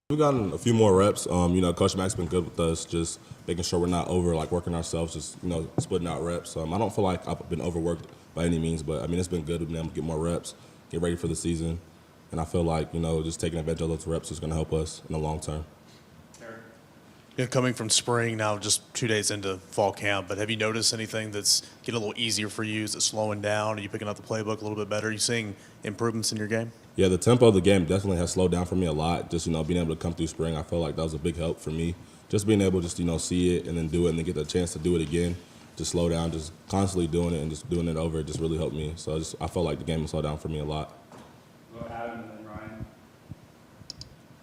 We've gotten a few more reps. Coach Mack's been good with us, just making sure we're not working ourselves, just, splitting out reps. I don't feel like I've been overworked by any means, but, it's been good. We've been able to get more reps, get ready for the season. And I feel like, just taking advantage of those reps is going to help us in the long term. Coming from spring now, just 2 days into fall camp, but have you noticed anything that's getting a little easier for you? Is it slowing down? Are you picking up the playbook a little bit better? Are you seeing improvements in your game? Yeah, the tempo of the game definitely has slowed down for me a lot. Just, being able to come through spring, I feel like that was a big help for me. Just being able to just, see it and then do it and then get the chance to do it again, just slow down, just constantly doing it and just doing it over, it just really helped me. So I felt like the game has slowed down for me a lot.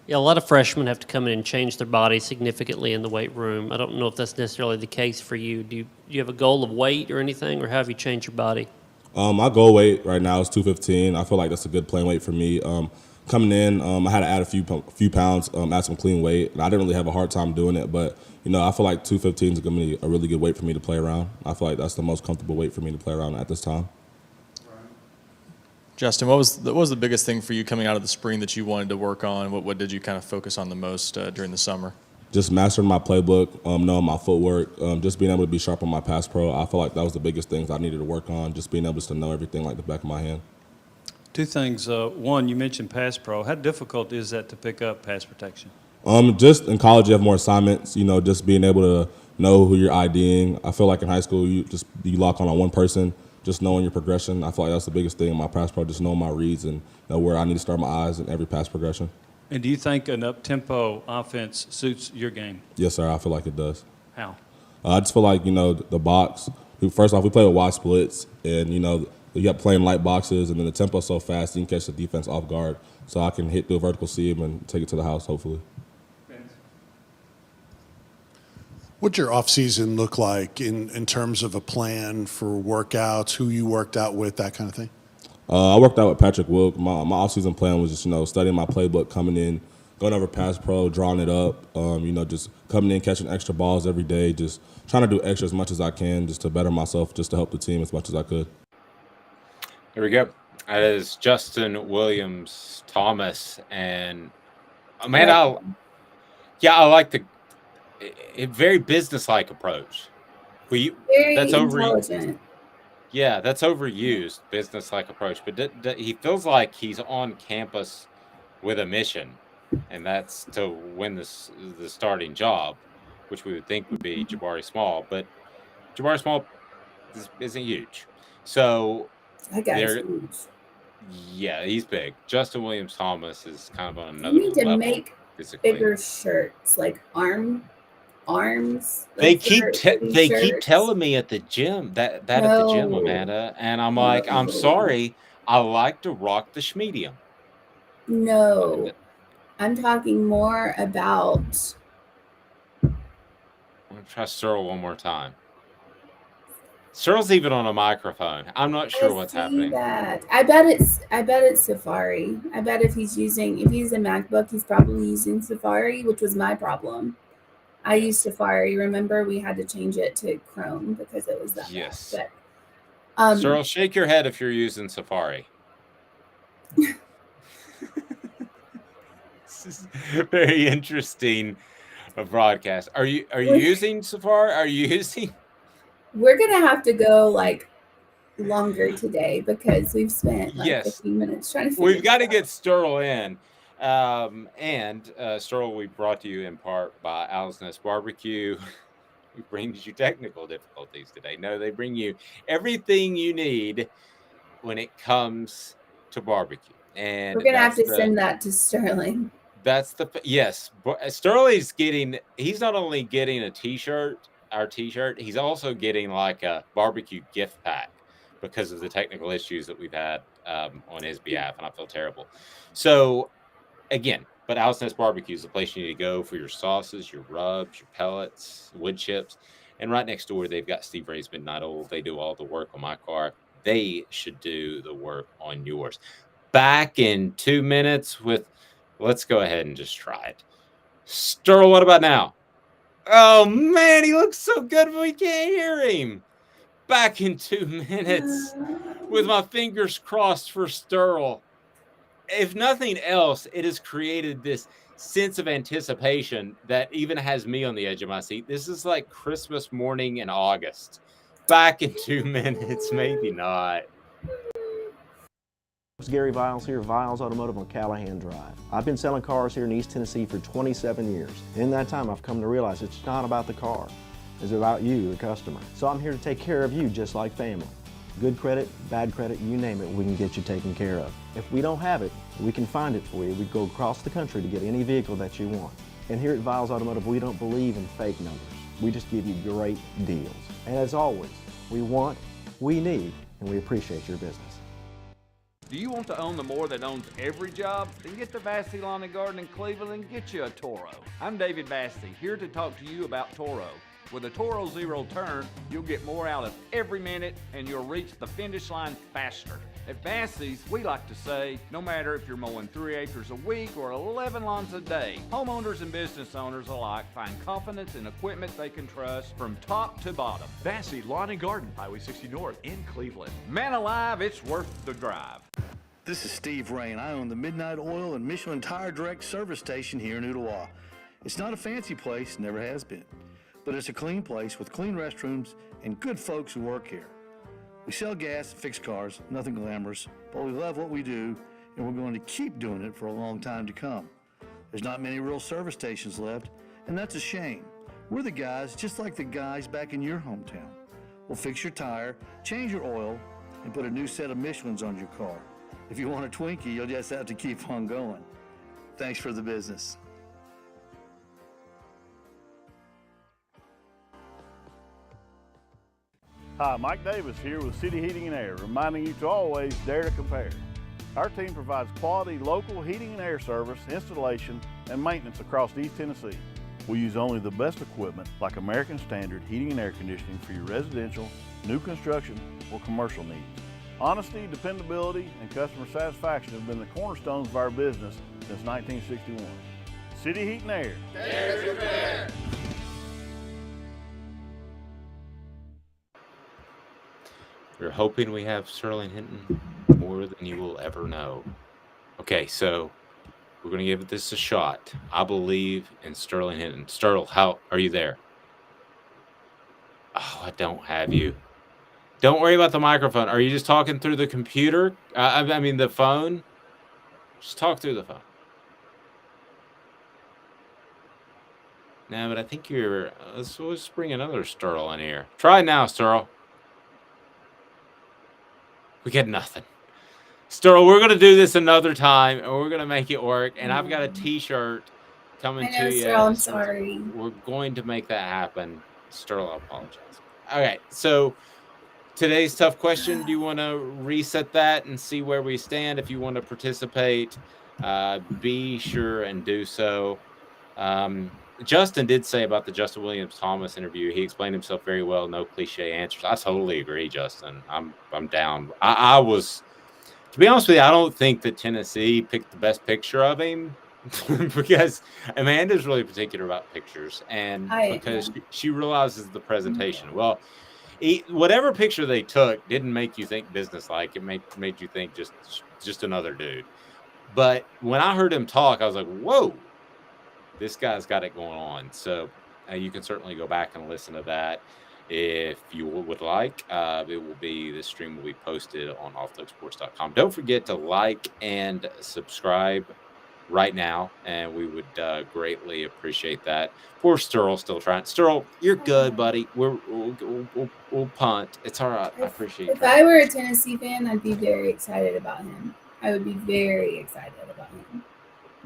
Yeah, a lot of freshmen have to come in and change their body significantly in the weight room. I don't know if that's necessarily the case for you. Do you have a goal of weight or anything, or how have you changed your body? My goal weight right now is 215. I feel like that's a good playing weight for me. Coming in, I had to add a few pounds, add some clean weight, and I didn't really have a hard time doing it. But I feel like 215 is going to be a really good weight for me to play around. I feel like that's the most comfortable weight for me to play around at this time. Justin, what was the biggest thing for you coming out of the spring that you wanted to work on? What did you kind of focus on the most during the summer? Just mastering my playbook, knowing my footwork, just being able to be sharp on my pass pro. I feel like that was the biggest things I needed to work on, just being able to know everything like the back of my hand. Two things. One, you mentioned pass pro. How difficult is that to pick up pass protection? Just in college, you have more assignments, just being able to know who you're IDing. I feel like in high school, you lock on one person. Just knowing your progression, I feel like that's the biggest thing in my pass pro, just knowing my reads and know where I need to start my eyes in every pass progression. And do you think an up-tempo offense suits your game? Yes, sir. I feel like it does. How? I just feel like, the box, first off, we play with wide splits, and, you got playing light boxes, and then the tempo's so fast, you can catch the defense off guard. So I can hit through a vertical seam and take it to the house, hopefully. What'd your offseason look like in terms of a plan for workouts, who you worked out with, that kind of thing? I worked out with Patrick Wilk. My offseason plan was just, studying my playbook, coming in, going over pass pro, drawing it up, just coming in, catching extra balls every day, just trying to do extra as much as I can just to better myself, just to help the team as much as I could. Here we go. That is Justin Williams Thomas, and man, I like the very businesslike approach. Very That's intelligent. Yeah, that's overused, business-like approach. But he feels like he's on campus with a mission, and that's to win the starting job, which we would think would be Jabari Small. But Jabari Small isn't huge, so that guy's huge. Yeah, he's big. Justin Williams Thomas is kind of on another You need to level make physically. bigger shirts, like arms. They keep telling me at the gym at the gym, Amanda, and I'm like, I'm sorry, I like to rock the schmedium. No, I'm talking more about. I'm gonna try Searle one more time. Searle's even on a microphone. I'm not sure what's happening. I bet it's Safari. I bet if he's a MacBook, he's probably using Safari, which was my problem. I used Safari. Remember, we had to change it to Chrome because it was that bad. But Searle, shake your head if you're using Safari. This is very interesting broadcast. Are you using Safari? Are you using? We're gonna have to go longer today because we've spent 15 minutes trying to figure We've got to get Sterl in. And Sterl, we brought to you in part by Owl's Nest Barbecue, who brings you technical difficulties today. No, they bring you everything you need when it comes to barbecue. And we're gonna have to send that to Sterling. Sterling's he's not only getting our t-shirt, he's also getting like a barbecue gift pack because of the technical issues that we've had on his behalf, and I feel terrible. So again, but Owl's Nest Barbecue is the place you need to go for your sauces, your rubs, your pellets, wood chips. And right next door, they've got Steve Ray's Midnight Oil. They do all the work on my car. They should do the work on yours. Back in 2 minutes let's go ahead and just try it. Sterl, what about now? Oh, man, he looks so good, but we can't hear him. Back in 2 minutes with my fingers crossed for Sterl. If nothing else, it has created this sense of anticipation that even has me on the edge of my seat. This is like Christmas morning in August. Back in 2 minutes, maybe not. It's Gary Viles here, Viles Automotive on Callahan Drive. I've been selling cars here in East Tennessee for 27 years. In that time, I've come to realize it's not about the car. It's about you, the customer. So I'm here to take care of you just like family. Good credit, bad credit, you name it, we can get you taken care of. If we don't have it, we can find it for you. We go across the country to get any vehicle that you want. And here at Viles Automotive, we don't believe in fake numbers. We just give you great deals. And as always, we want, we need, and we appreciate your business. Do you want to own the more that owns every job? Then get to Vassy Lawn and Garden in Cleveland and get you a Toro. I'm David Vassy, here to talk to you about Toro. With a Toro Zero Turn, you'll get more out of every minute and you'll reach the finish line faster. At Vassy's, we like to say, no matter if you're mowing 3 acres a week or 11 lawns a day, homeowners and business owners alike find confidence in equipment they can trust from top to bottom. Vassy Lawn and Garden, Highway 60 North in Cleveland. Man alive, it's worth the drive. This is Steve Rain. I own the Midnight Oil and Michelin Tire Direct service station here in Ooltewah. It's not a fancy place, never has been, but it's a clean place with clean restrooms and good folks who work here. We sell gas and fix cars, nothing glamorous, but we love what we do and we're going to keep doing it for a long time to come. There's not many real service stations left, and that's a shame. We're the guys just like the guys back in your hometown. We'll fix your tire, change your oil, and put a new set of Michelins on your car. If you want a Twinkie, you'll just have to keep on going. Thanks for the business. Hi, Mike Davis here with City Heating and Air, reminding you to always dare to compare. Our team provides quality local heating and air service, installation, and maintenance across East Tennessee. We use only the best equipment like American Standard heating and air conditioning for your residential, new construction, or commercial needs. Honesty, dependability, and customer satisfaction have been the cornerstones of our business since 1961. City Heat and Air. Dare to compare. We're hoping we have Sterling Hinton more than you will ever know. Okay, so we're going to give this a shot. I believe in Sterling Hinton. Sterl, how are you there? Oh, I don't have you. Don't worry about the microphone. Are you just talking through the computer? I mean, the phone? Just talk through the phone. No, but I think you're. Let's bring another Sterl in here. Try now, Sterl. We get nothing. Sterl, we're going to do this another time, and we're going to make it work. And I've got a T-shirt coming I know, to you. Sterl, I'm sorry. We're going to make that happen. Sterl, I apologize. Okay, so today's tough question. Do you want to reset that and see where we stand? If you want to participate, be sure and do so. Justin did say about the Justin Williams-Thomas interview, he explained himself very well. No cliche answers. I totally agree, Justin. I'm down. I was, to be honest with you, I don't think that Tennessee picked the best picture of him because Amanda's really particular about pictures, and because she realizes the presentation. Well, whatever picture they took didn't make you think business-like. It made you think just another dude. But when I heard him talk, I was like, whoa. This guy's got it going on. So you can certainly go back and listen to that if you would like. This stream will be posted on offthehooksports.com. Don't forget to like and subscribe right now, and we would greatly appreciate that. Poor Sterl still trying. Sterl, you're good, buddy. We'll punt. It's all right. I appreciate it. If I were a Tennessee fan, I'd be very excited about him. I would be very excited about him.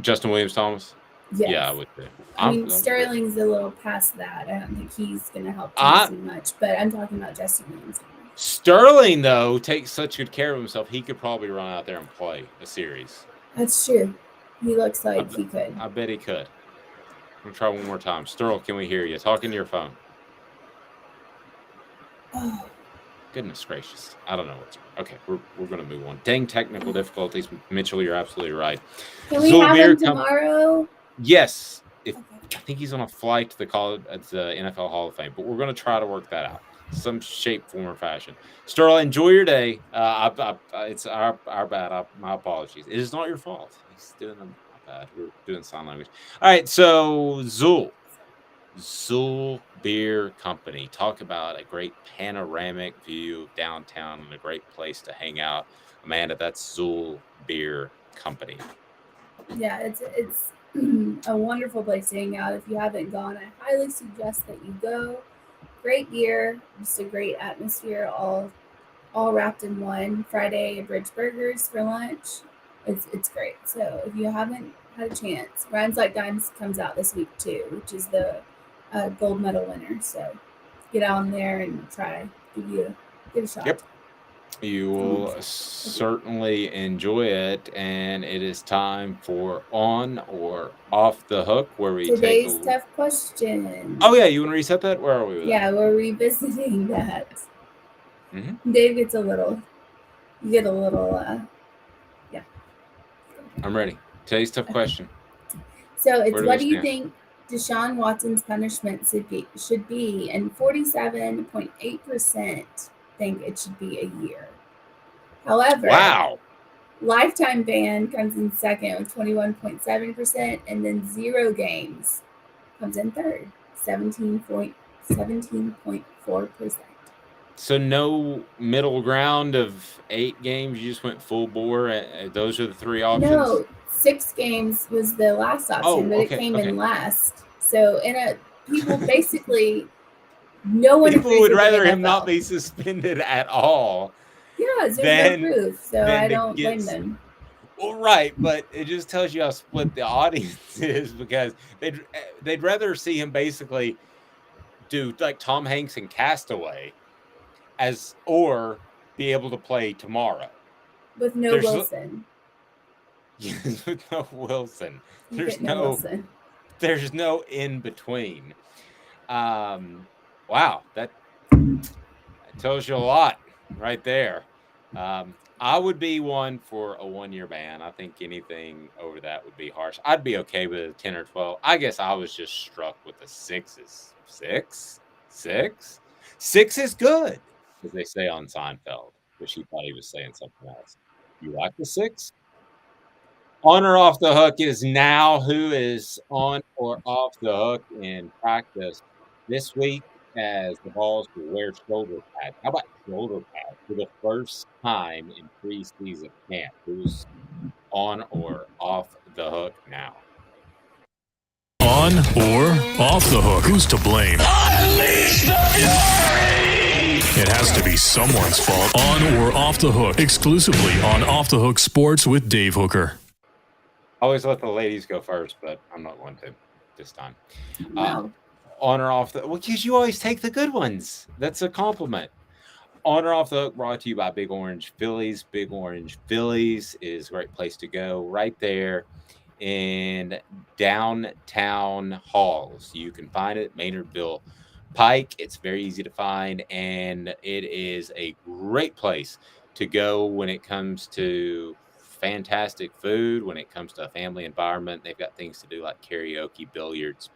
Justin Williams-Thomas? Yes. Yeah, I would be. I mean, Sterling's a little past that. I don't think he's going to help Tennessee much, but I'm talking about Justin Williams. Sterling, though, takes such good care of himself. He could probably run out there and play a series. That's true. He looks like he could. I bet he could. I'm going to try one more time. Sterling, can we hear you? Talk into your phone. Oh. Goodness gracious. I don't know what's okay. We're going to move on. Dang technical difficulties. Mitchell, you're absolutely right. Can we have him tomorrow? Yes. I think he's on a flight to the NFL Hall of Fame, but we're going to try to work that out. Some shape, form, or fashion. Sterling, enjoy your day. It's our bad. My apologies. It is not your fault. He's doing them bad. We're doing sign language. All right. So Zool Beer Company. Talk about a great panoramic view of downtown and a great place to hang out. Amanda, that's Zool Beer Company. Yeah, it's a wonderful place to hang out. If you haven't gone, I highly suggest that you go. Great beer, just a great atmosphere, all wrapped in one. Friday Bridge Burgers for lunch. It's great. So if you haven't had a chance, Ryan's Like Dimes comes out this week too, which is the gold medal winner. So get on there and give it a shot. Yep. You will certainly enjoy it, and it is time for On or Off the Hook, where we Today's tough question. Oh yeah, you want to reset that? Where are we with that? We're revisiting that. Mm-hmm. Dave gets yeah. I'm ready. Today's tough question. So it's what do you think Deshaun Watson's punishment should be? And 47.8% think it should be a year. However, wow. Lifetime ban comes in second with 21.7%, and then 0 games comes in third, 17.4%. So no middle ground of 8 games. You just went full bore. Those are the 3 options. No, 6 games was the last option, but it came in last. So people basically. No one. People would rather him not be suspended at all. Yeah, there's no proof, so I don't blame them. Well, right, but it just tells you how split the audience is, because they'd rather see him basically do like Tom Hanks in Castaway, or be able to play tomorrow with no Wilson. Yes, with no Wilson. There's Wilson. There's no in between. Wow, that tells you a lot right there. I would be one for a 1-year ban. I think anything over that would be harsh. I'd be okay with a 10 or 12. I guess I was just struck with the 6s. 6 is good. as they say on Seinfeld, which he thought he was saying something else. You like the 6? On or off the hook is now. Who is on or off the hook in practice this week as the Vols will wear shoulder pads? How about shoulder pads for the first time in preseason camp? Who's on or off the hook now? On or off the hook? Who's to blame? It has to be someone's fault. On or off the hook? Exclusively on Off the Hook Sports with Dave Hooker. I always let the ladies go first, but I'm not going to this time. No. On or off the well, because you always take the good ones. That's a compliment. On or off the hook brought to you by Big Orange Phillies. Big Orange Phillies is a great place to go right there in downtown Halls. You can find it at Maynardville Pike. It's very easy to find, and it is a great place to go when it comes to fantastic food, when it comes to a family environment. They've got things to do like karaoke, billiards,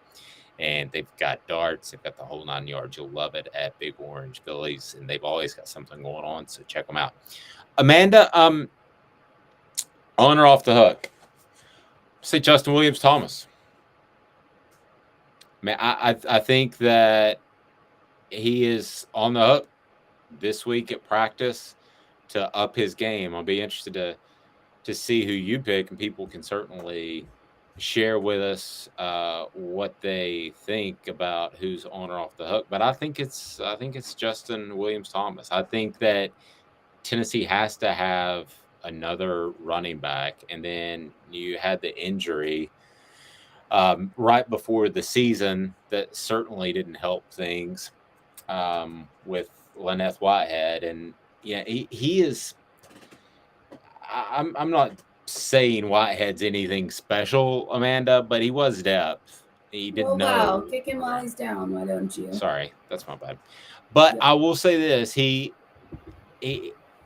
and they've got darts. They've got the whole 9 yards. You'll love it at Big Orange Phillies, and they've always got something going on, so check them out. Amanda, on or off the hook? Say Justin Williams-Thomas. Man, I think that he is on the hook this week at practice to up his game. I'll be interested to see who you pick, and people can certainly share with us what they think about who's on or off the hook. But I think it's Justin Williams-Thomas. I think that Tennessee has to have another running back, and then you had the injury right before the season that certainly didn't help things with Lyneth Whitehead, and he is. I'm not saying Whitehead's anything special, Amanda, but he was depth. He didn't know. Wow, kick him while he's down. Why don't you? Sorry, that's my bad. But I will say this: he,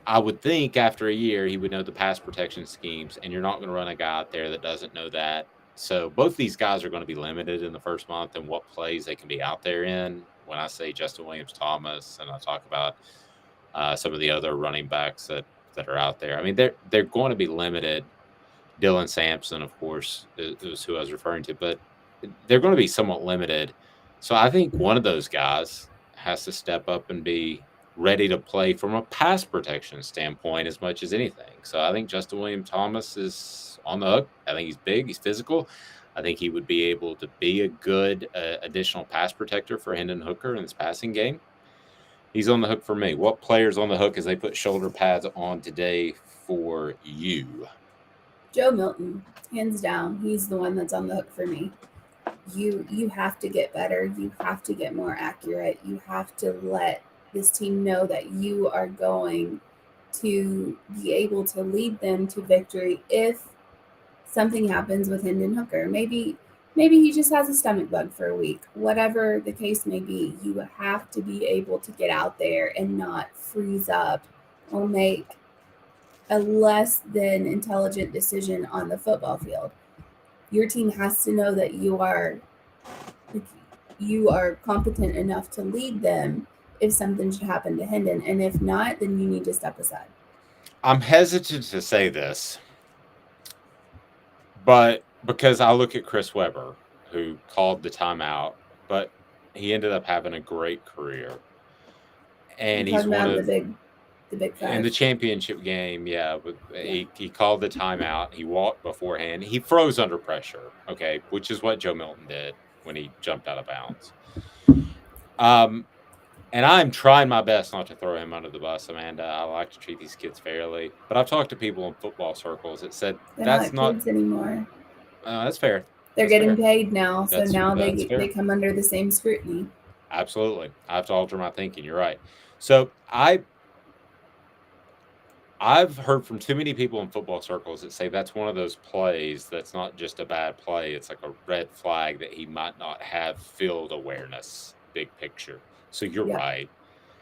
I would think after a year he would know the pass protection schemes, and you're not going to run a guy out there that doesn't know that. So both these guys are going to be limited in the first month in what plays they can be out there in. When I say Justin Williams-Thomas, and I talk about some of the other running backs that are out there, I mean they're going to be limited. Dylan Sampson, of course, is who I was referring to, but they're going to be somewhat limited. So I think one of those guys has to step up and be ready to play from a pass protection standpoint as much as anything. So I think Justin Williams-Thomas is on the hook. I think he's big. He's physical. I think he would be able to be a good additional pass protector for Hendon Hooker in his passing game. He's on the hook for me. What player's on the hook as they put shoulder pads on today for you? Joe Milton, hands down. He's the one that's on the hook for me. You have to get better. You have to get more accurate. You have to let this team know that you are going to be able to lead them to victory if something happens with Hendon Hooker. Maybe he just has a stomach bug for a week. Whatever the case may be, you have to be able to get out there and not freeze up or make a less than intelligent decision on the football field. Your team has to know that you are competent enough to lead them if something should happen to Hendon. And if not, then you need to step aside. I'm hesitant to say this, but because I look at Chris Webber, who called the timeout, but he ended up having a great career. And he's one of the big five. In the championship game, but he called the timeout. He walked beforehand. He froze under pressure, okay, which is what Joe Milton did when he jumped out of bounds. And I'm trying my best not to throw him under the bus, Amanda. I like to treat these kids fairly. But I've talked to people in football circles that said They're not kids anymore. That's fair. They're getting paid now, so now they come under the same scrutiny. Absolutely. I have to alter my thinking. You're right. So I've heard from too many people in football circles that say that's one of those plays that's not just a bad play. It's like a red flag that he might not have field awareness, big picture. So you're right.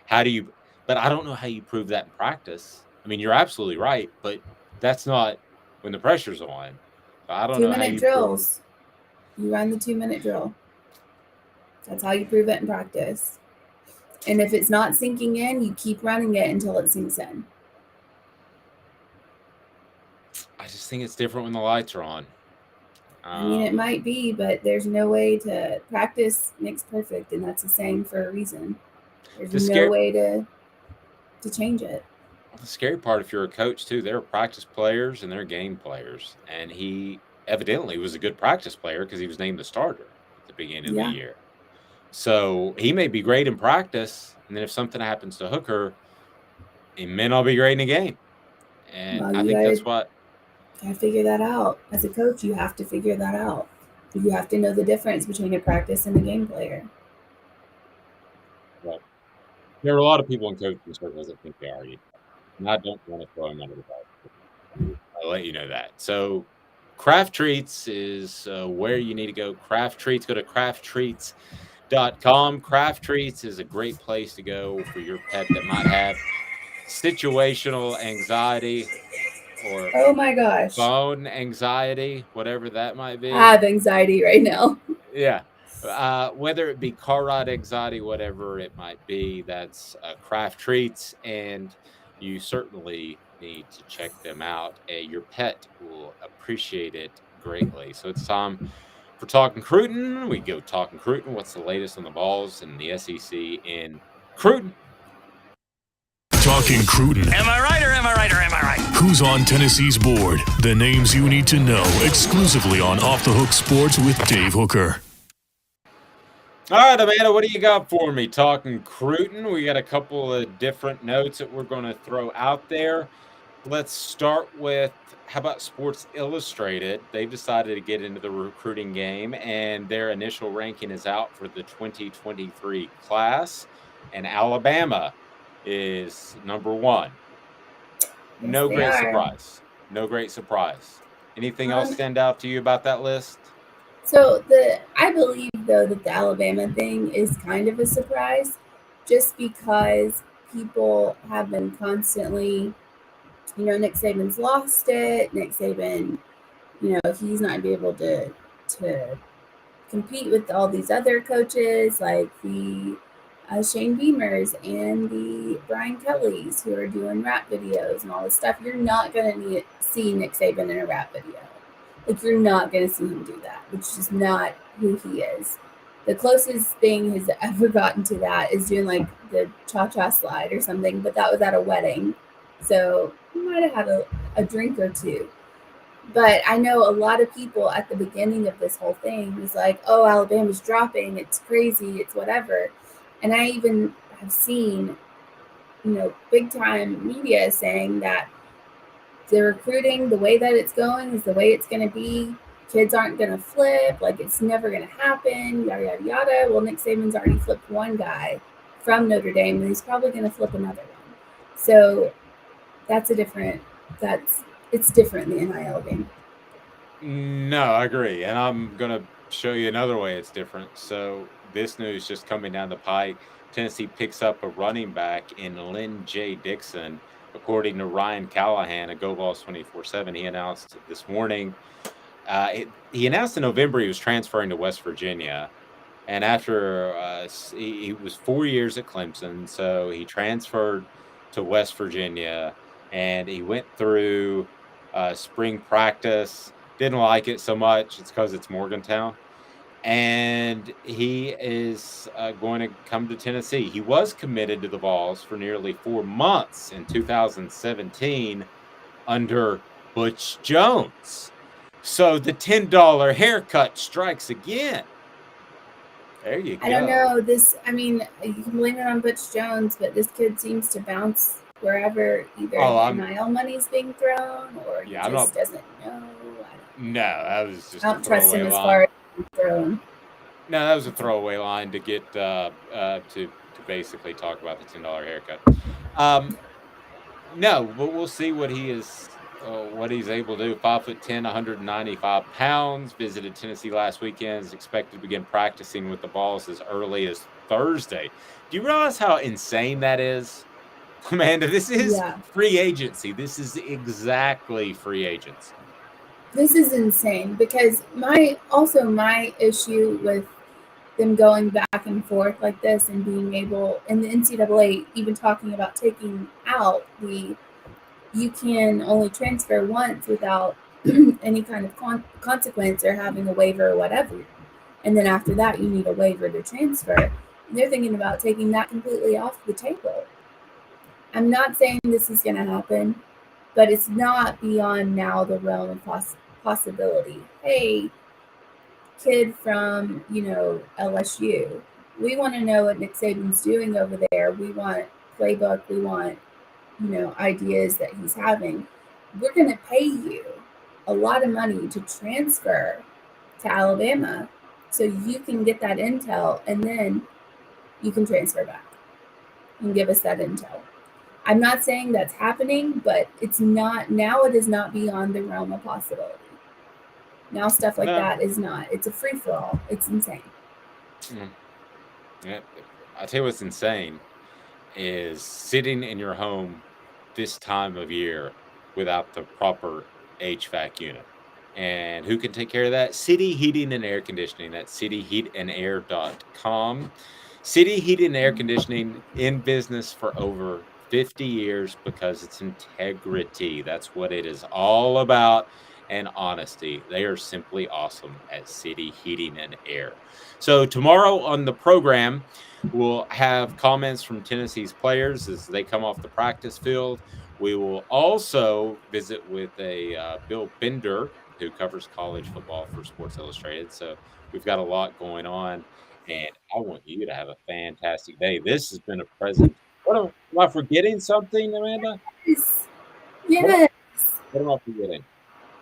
But I don't know how you prove that in practice. I mean, you're absolutely right, but that's not when the pressure's on. I don't know how you 2-minute drills. You run the 2-minute drill. That's how you prove it in practice. And if it's not sinking in, you keep running it until it sinks in. I just think it's different when the lights are on. I mean, it might be, but there's no way to practice makes perfect, and that's a saying for a reason. There's no way to change it. The scary part, if you're a coach too, there are practice players and there are game players, and he evidently was a good practice player because he was named the starter at the beginning of the year. So he may be great in practice, and then if something happens to Hooker, he may not be great in a game. And I think that's what. Gotta figure that out. As a coach, you have to figure that out. You have to know the difference between a practice and a game player. Well, there are a lot of people in coaching circles that think they are. And I don't want to throw them under the bus. I'll let you know that. So Craft Treats is where you need to go. Craft Treats. Go to crafttreats.com. Craft Treats is a great place to go for your pet that might have situational anxiety or oh my gosh, phone anxiety, whatever that might be. I have anxiety right now. Yeah. Whether it be car ride anxiety, whatever it might be, that's Craft Treats, and you certainly need to check them out. Your pet will appreciate it greatly. So it's time for Talking Cruton. We go Talking Cruton. What's the latest on the balls in the SEC in Cruton? Talking Cruton. Am I right or am I right or am I right? Who's on Tennessee's board? The names you need to know exclusively on Off the Hook Sports with Dave Hooker. All right, Amanda, what do you got for me? Talking Cruton. We got a couple of different notes that we're going to throw out there. Let's start with, how about Sports Illustrated? They've decided to get into the recruiting game, and their initial ranking is out for the 2023 class, and Alabama is number one. No great surprise. No great surprise. Anything else stand out to you about that list? So I believe though that the Alabama thing is kind of a surprise, just because people have been constantly, Nick Saban's lost it. Nick Saban, he's not be able to compete with all these other coaches like the Shane Beamers and the Brian Kellys who are doing rap videos and all this stuff. You're not going to see Nick Saban in a rap video. Like, you're not going to see him do that, which is not who he is. The closest thing he's ever gotten to that is doing like the cha-cha slide or something, but that was at a wedding. So he might have had a drink or two. But I know a lot of people at the beginning of this whole thing was like, oh, Alabama's dropping. It's crazy. It's whatever. And I even have seen, big time media saying that the recruiting, the way that it's going is the way it's going to be. Kids aren't going to flip. Like, it's never going to happen, yada, yada, yada. Well, Nick Saban's already flipped one guy from Notre Dame, and he's probably going to flip another one. So it's different in the NIL game. No, I agree. And I'm going to show you another way it's different. So this news just coming down the pike. Tennessee picks up a running back in Lynn J. Dixon. According to Ryan Callahan at GoVols 24/7, he announced this morning. He announced in November he was transferring to West Virginia. And after he was 4 years at Clemson, so he transferred to West Virginia. And he went through spring practice. Didn't like it so much. It's because it's Morgantown. And he is going to come to Tennessee. He was committed to the Vols for nearly 4 months in 2017 under Butch Jones. So the $10 haircut strikes again. There you go. I don't know. You can blame it on Butch Jones, but this kid seems to bounce wherever either NIL money's being thrown or he just doesn't know. No, that was just I don't trust him as far as throwing. No, that was a throwaway line to get to basically talk about the $10 haircut. No, but we'll see what he's able to do. 5'10", 195 pounds. Visited Tennessee last weekend. Is expected to begin practicing with the Vols as early as Thursday. Do you realize how insane that is, Amanda? This is free agency. This is exactly free agency. This is insane because my issue with them going back and forth like this and being able, and the NCAA even talking about taking out you can only transfer once without any kind of consequence or having a waiver or whatever. And then after that, you need a waiver to transfer. And they're thinking about taking that completely off the table. I'm not saying this is going to happen, but it's not beyond now the realm of possibility. Hey, kid from, LSU, we want to know what Nick Saban's doing over there. We want playbook. We want, ideas that he's having. We're going to pay you a lot of money to transfer to Alabama so you can get that intel, and then you can transfer back and give us that intel. I'm not saying that's happening, but it's not, now it is not beyond the realm of possibility. Now stuff like that is not. It's a free-for-all. It's insane. Yeah, I'll tell you what's insane is sitting in your home this time of year without the proper HVAC unit. And who can take care of that? City Heating and Air Conditioning. That's cityheatandair.com. City Heating and Air Conditioning, in business for over 50 years because it's integrity. That's what it is all about, and honesty. They are simply awesome at City Heating and Air. So tomorrow on the program, we'll have comments from Tennessee's players as they come off the practice field. We will also visit with Bill Bender, who covers college football for Sports Illustrated. So we've got a lot going on, and I want you to have a fantastic day. This has been a present. Am I forgetting something, Amanda? Yes. What am I forgetting?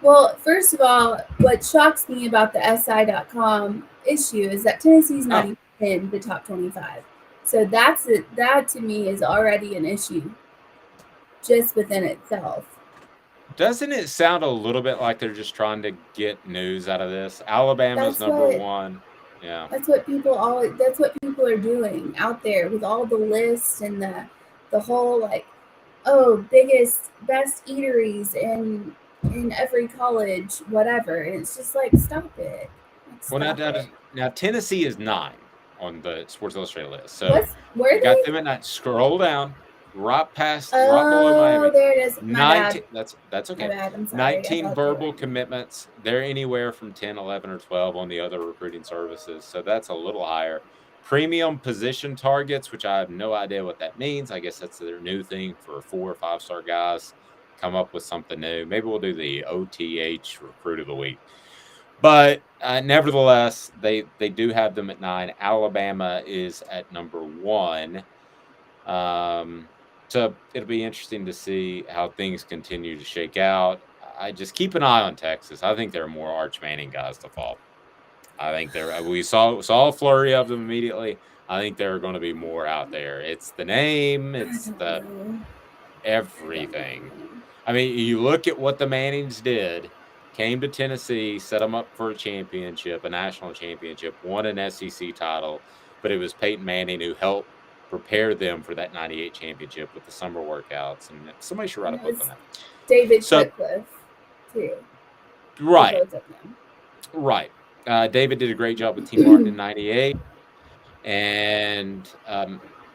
Well, first of all, what shocks me about the SI.com issue is that Tennessee's not even in the top 25. So that to me is already an issue just within itself. Doesn't it sound a little bit like they're just trying to get news out of this? Alabama's number one. Yeah. That's what people are doing out there with all the lists and the whole best eateries in every college, whatever. And it's just like, stop it. Now Tennessee is 9 on the Sports Illustrated list. So where got them at 9. Scroll down. Right below Miami. There it is. 19. That's okay. My bad. I'm sorry. 19 verbal commitments. They're anywhere from 10, 11, or 12 on the other recruiting services. So that's a little higher. Premium position targets, which I have no idea what that means. I guess that's their new thing for 4 or 5-star guys. Come up with something new. Maybe we'll do the OTH Recruit of the Week. But nevertheless, they do have them at 9. Alabama is at number 1. So it'll be interesting to see how things continue to shake out. I just keep an eye on Texas. I think there are more Arch Manning guys to fall. I think we saw a flurry of them immediately. I think there are going to be more out there. It's the name. It's the everything. I mean, you look at what the Mannings did. Came to Tennessee, set them up for a championship, a national championship, won an SEC title. But it was Peyton Manning who helped prepare them for that 98 championship with the summer workouts, and somebody should write a book on that. David Sutcliffe, too. Right. David did a great job with Team Martin in 98 and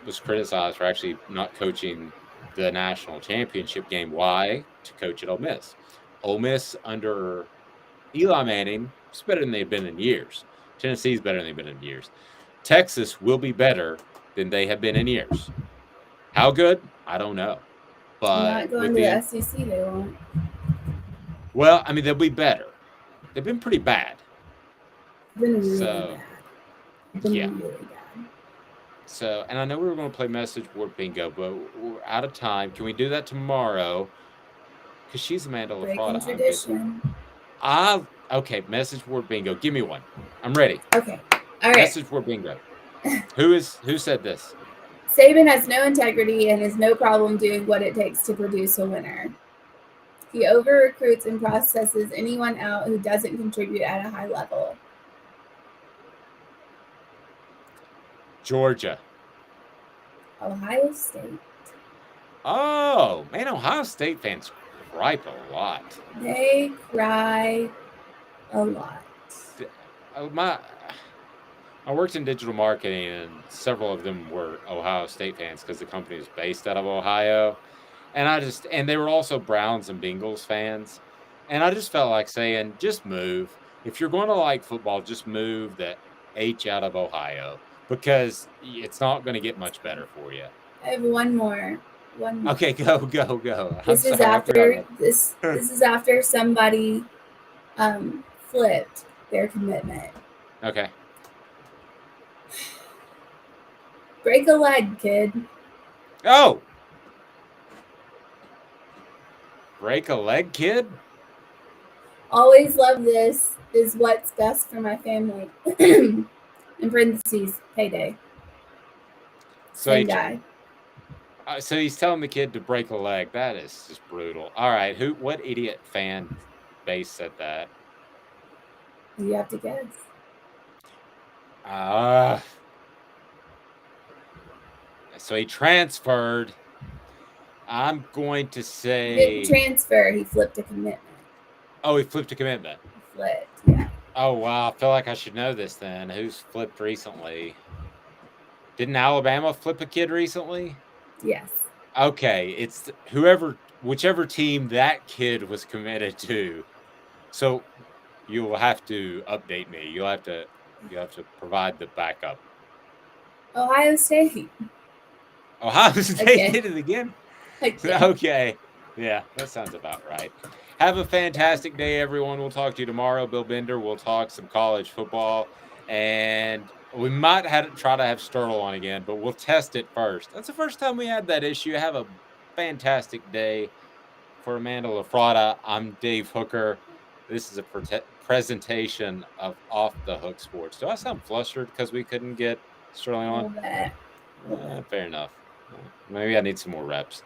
was criticized for actually not coaching the national championship game. Why? To coach at Ole Miss. Ole Miss under Eli Manning is better than they've been in years. Tennessee's better than they've been in years. Texas will be better than they have been in years. How good? I don't know. But not going to the SEC, they won't. Well, I mean, they'll be better. They've been pretty bad. Really bad. Yeah. Really bad. So, and I know we were going to play message board bingo, but we're out of time. Can we do that tomorrow? Because she's Amanda LaFratta. Tradition. Okay, message board bingo. Give me one. I'm ready. Okay. All right. Message board bingo. Who said this? Saban has no integrity and has no problem doing what it takes to produce a winner. He over-recruits and processes anyone out who doesn't contribute at a high level. Georgia. Ohio State. Oh, man, Ohio State fans gripe a lot. They cry a lot. I worked in digital marketing, and several of them were Ohio State fans because the company was based out of Ohio. And they were also Browns and Bengals fans. And I just felt like saying, just move. If you're going to like football, just move the H out of Ohio because it's not going to get much better for you. I have one more. One more. Okay, go. I'm This is sorry, I forgot after about this. This is after somebody flipped their commitment. Okay. Break a leg, kid. Oh! Break a leg, kid? Always love this. Is what's best for my family. In parentheses, payday. Same guy. So he's telling the kid to break a leg. That is just brutal. All right, what idiot fan base said that? You have to guess. So he transferred. I'm going to say... He didn't transfer. He flipped a commitment. Oh, he flipped a commitment. Flipped, yeah. Oh, wow. I feel like I should know this then. Who's flipped recently? Didn't Alabama flip a kid recently? Yes. Okay. It's whichever team that kid was committed to. So you'll have to update me. You'll have to provide the backup. Ohio State. Ohio State did it again? Again. Okay. Yeah, that sounds about right. Have a fantastic day, everyone. We'll talk to you tomorrow. Bill Bender. We'll talk some college football. And we might try to have Sterl on again, but we'll test it first. That's the first time we had that issue. Have a fantastic day. For Amanda LaFratta, I'm Dave Hooker. This is a presentation of Off the Hook Sports. Do I sound flustered because we couldn't get Sterling on? Fair enough. Maybe I need some more reps.